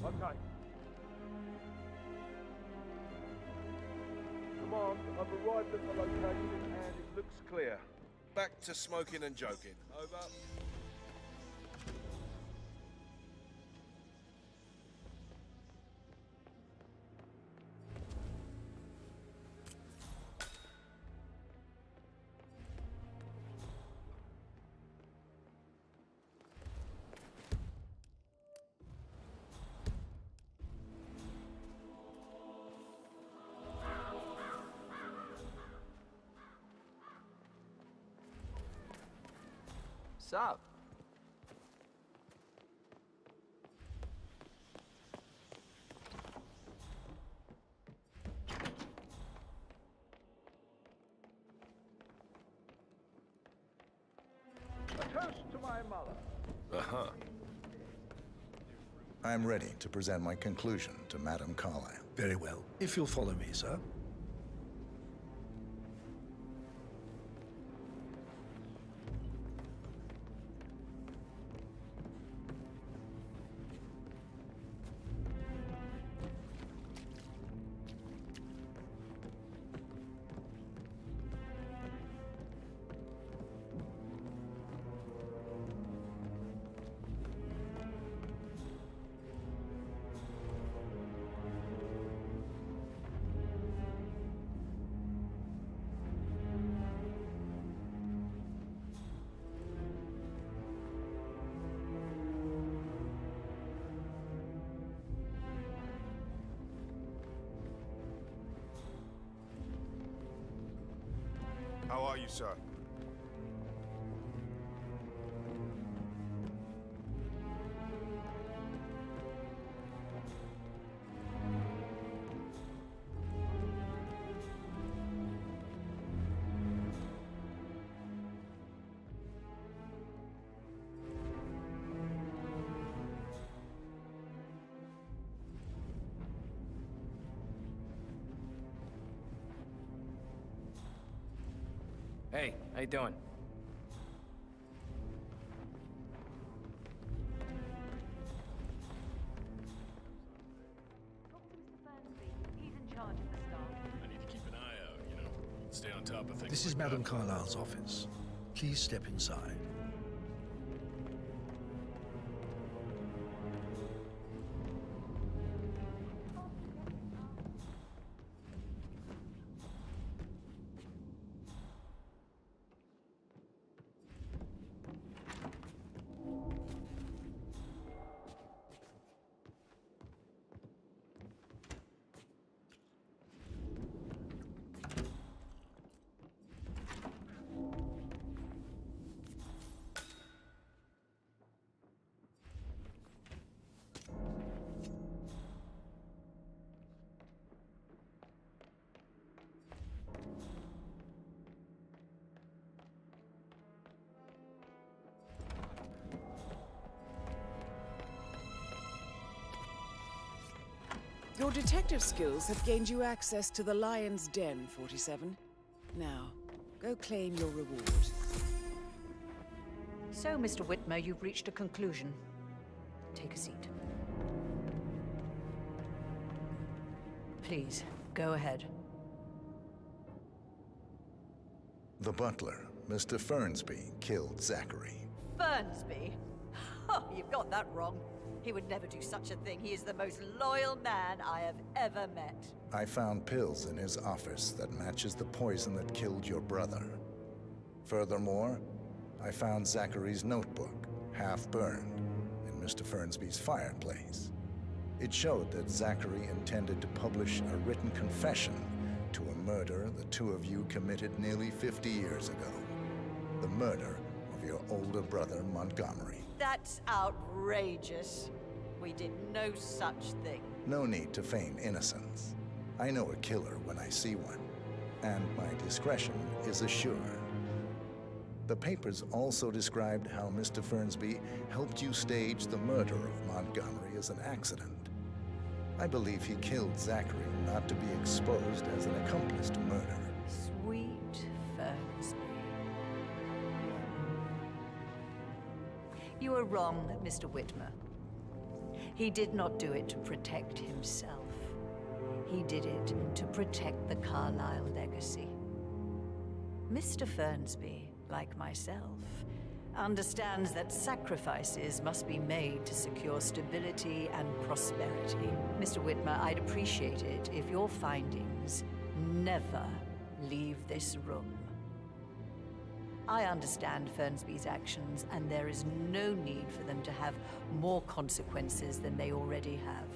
Okay. Command, I've arrived at the location and it looks clear. Back to smoking and joking. Over. Sup? A toast to my mother. Uh-huh. I'm ready to present my conclusion to Madame Carlyle. Very well. If you'll follow me, sir. How are you, sir? Hey, how you doing? He's in charge of the staff. I need to keep an eye out, you know, stay on top of things. This is like Madame that. Carlyle's office. Please step inside. Your detective skills have gained you access to the Lion's Den, 47. Now, go claim your reward. So, Mr. Whitmer, you've reached a conclusion. Take a seat. Please, go ahead. The butler, Mr. Fernsby, killed Zachary. Fernsby? Oh, you've got that wrong. He would never do such a thing. He is the most loyal man I have ever met. I found pills in his office that matches the poison that killed your brother. Furthermore, I found Zachary's notebook, half burned, in Mr. Fernsby's fireplace. It showed that Zachary intended to publish a written confession to a murder the two of you committed nearly 50 years ago. The murder of your older brother, Montgomery. That's outrageous. We did no such thing. No need to feign innocence. I know a killer when I see one, and my discretion is assured. The papers also described how Mr. Fernsby helped you stage the murder of Montgomery as an accident. I believe he killed Zachary not to be exposed as an accomplice to murder. Sweet Fernsby. You are wrong, Mr. Whitmer. He did not do it to protect himself. He did it to protect the Carlyle legacy. Mr. Fernsby, like myself, understands that sacrifices must be made to secure stability and prosperity. Mr. Whitmer, I'd appreciate it if your findings never leave this room. I understand Fernsby's actions, and there is no need for them to have more consequences than they already have.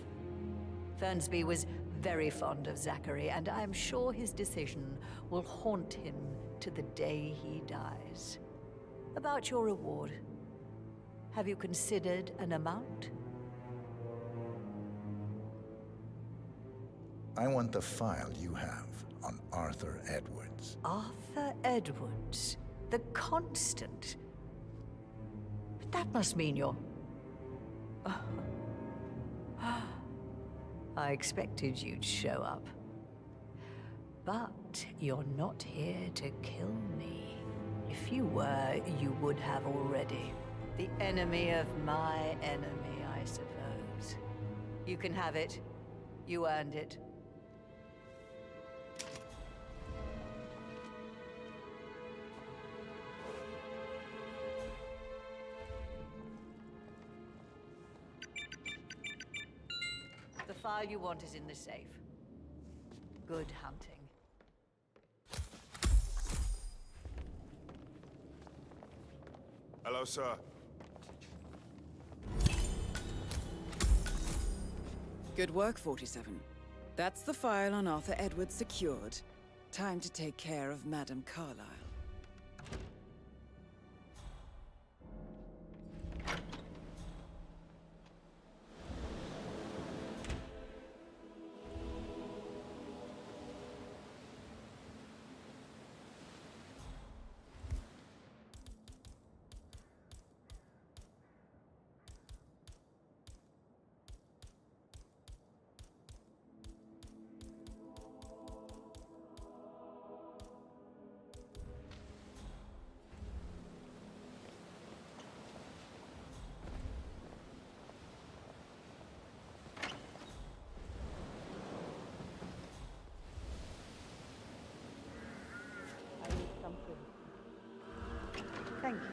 Fernsby was very fond of Zachary, and I'm sure his decision will haunt him to the day he dies. About your reward, have you considered an amount? I want the file you have on Arthur Edwards. Arthur Edwards, the Constant. But that must mean you're... I expected you'd show up. But you're not here to kill me. If you were, you would have already. The enemy of my enemy, I suppose. You can have it. You earned it. The file you want is in the safe. Good hunting. Hello, sir. Good work, 47. That's the file on Arthur Edwards secured. Time to take care of Madame Carlyle. Thank you.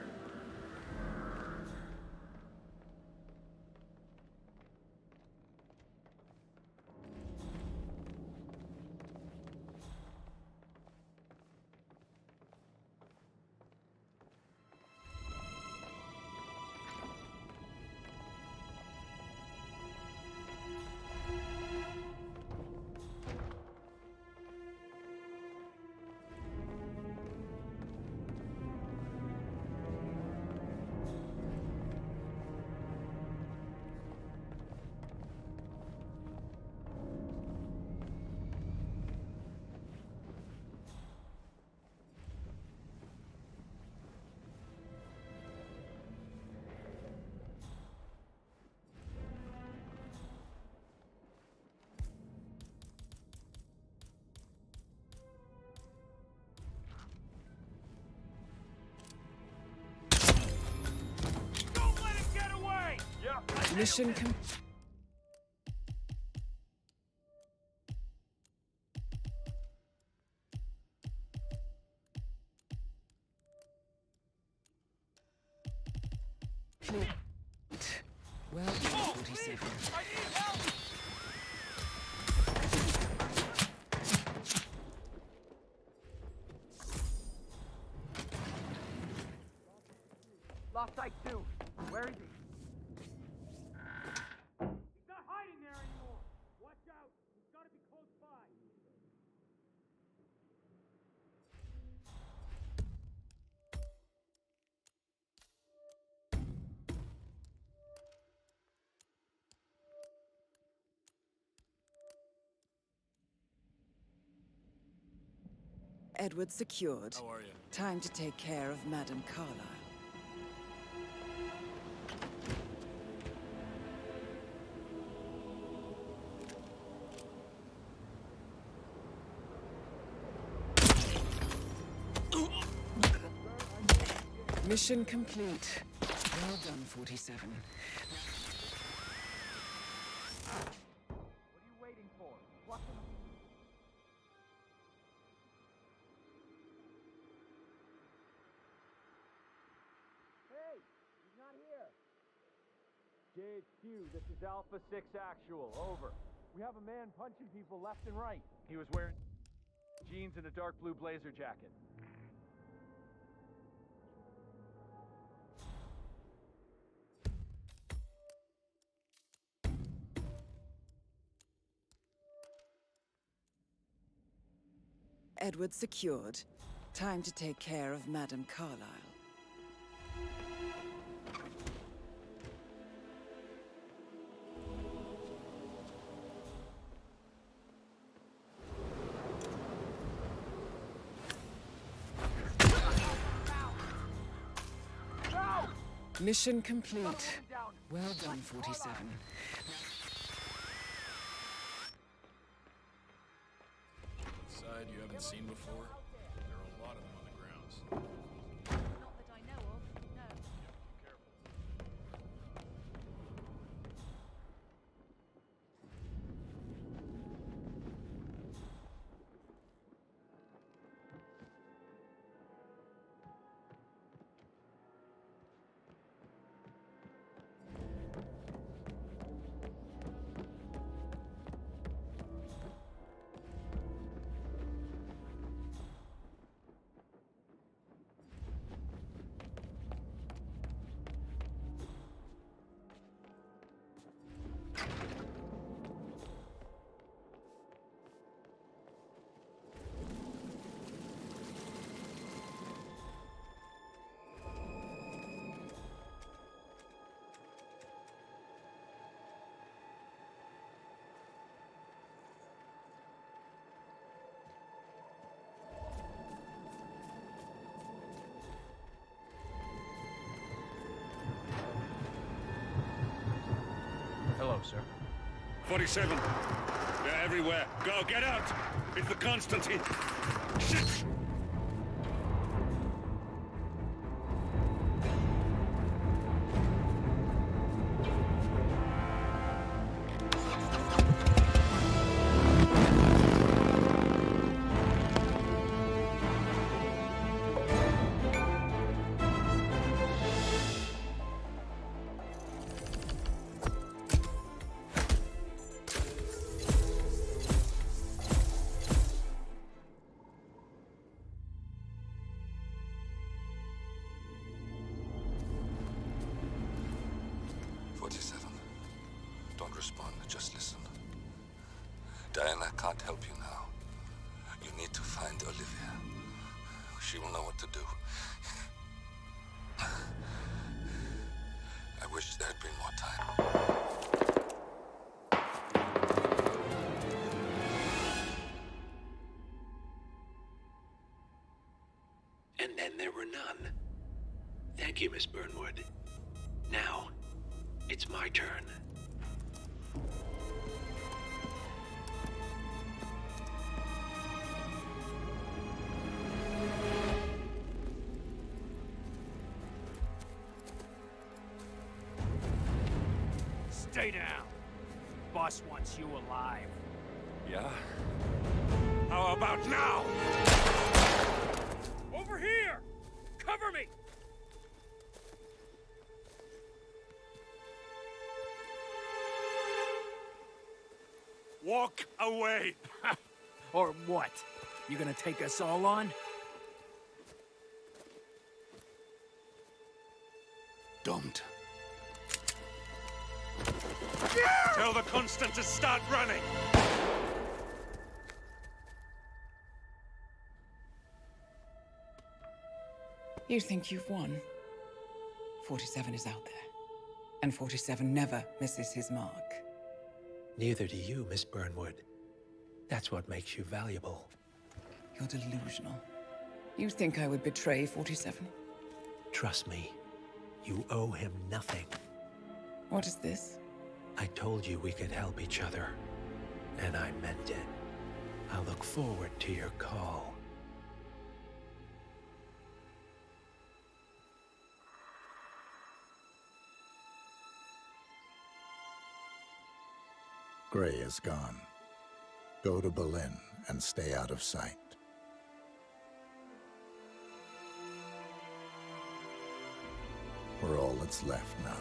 Mission complete. Well done, 47. Lost sight too. Where is he? He's not hiding there anymore. Watch out. He's got to be close by. Edward secured. How are you? Time to take care of Madame Carlyle. Mission complete. Well done, 47. What are you waiting for? Flush him. Hey, he's not here. JHQ, this is Alpha 6 Actual. Over. We have a man punching people left and right. He was wearing jeans and a dark blue blazer jacket. Edward secured. Time to take care of Madame Carlyle. Mission complete. Well done, 47. Side you haven't seen before? There are a lot of them on the grounds. Not that I know of, no. Hello, sir. 47. They're everywhere. Go, get out! It's the Constantine. Shit! Don't respond, just listen. Diana can't help you now. You need to find Olivia. She will know what to do. I wish there had been more time. And then there were none. Thank you, Miss Burnwood. Now, it's my turn. Stay down. Boss wants you alive. Yeah? How about now? Over here! Cover me! Walk away! Or what? You gonna take us all on? Don't. Tell the Constant to start running! You think you've won? 47 is out there. And 47 never misses his mark. Neither do you, Miss Burnwood. That's what makes you valuable. You're delusional. You think I would betray 47? Trust me, you owe him nothing. What is this? I told you we could help each other, and I meant it. I'll look forward to your call. Gray is gone. Go to Berlin and stay out of sight. We're all that's left now.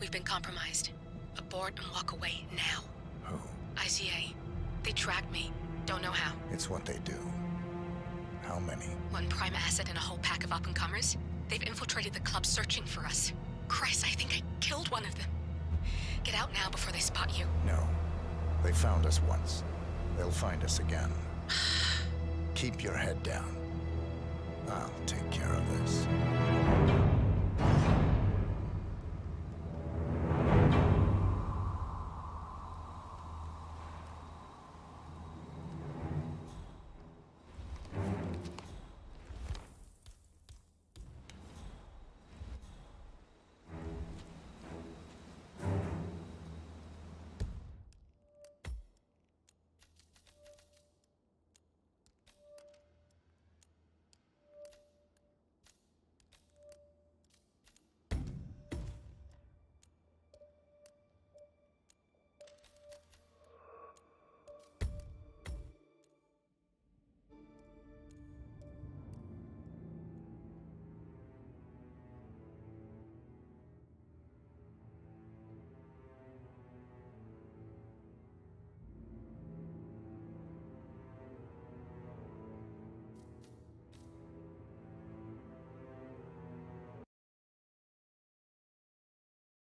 We've been compromised. Abort and walk away now. Who? ICA. They tracked me. Don't know how. It's what they do. How many? One prime asset and a whole pack of up-and-comers. They've infiltrated the club searching for us. Christ, I think I killed one of them. Get out now before they spot you. No. They found us once. They'll find us again. Keep your head down. I'll take care of this.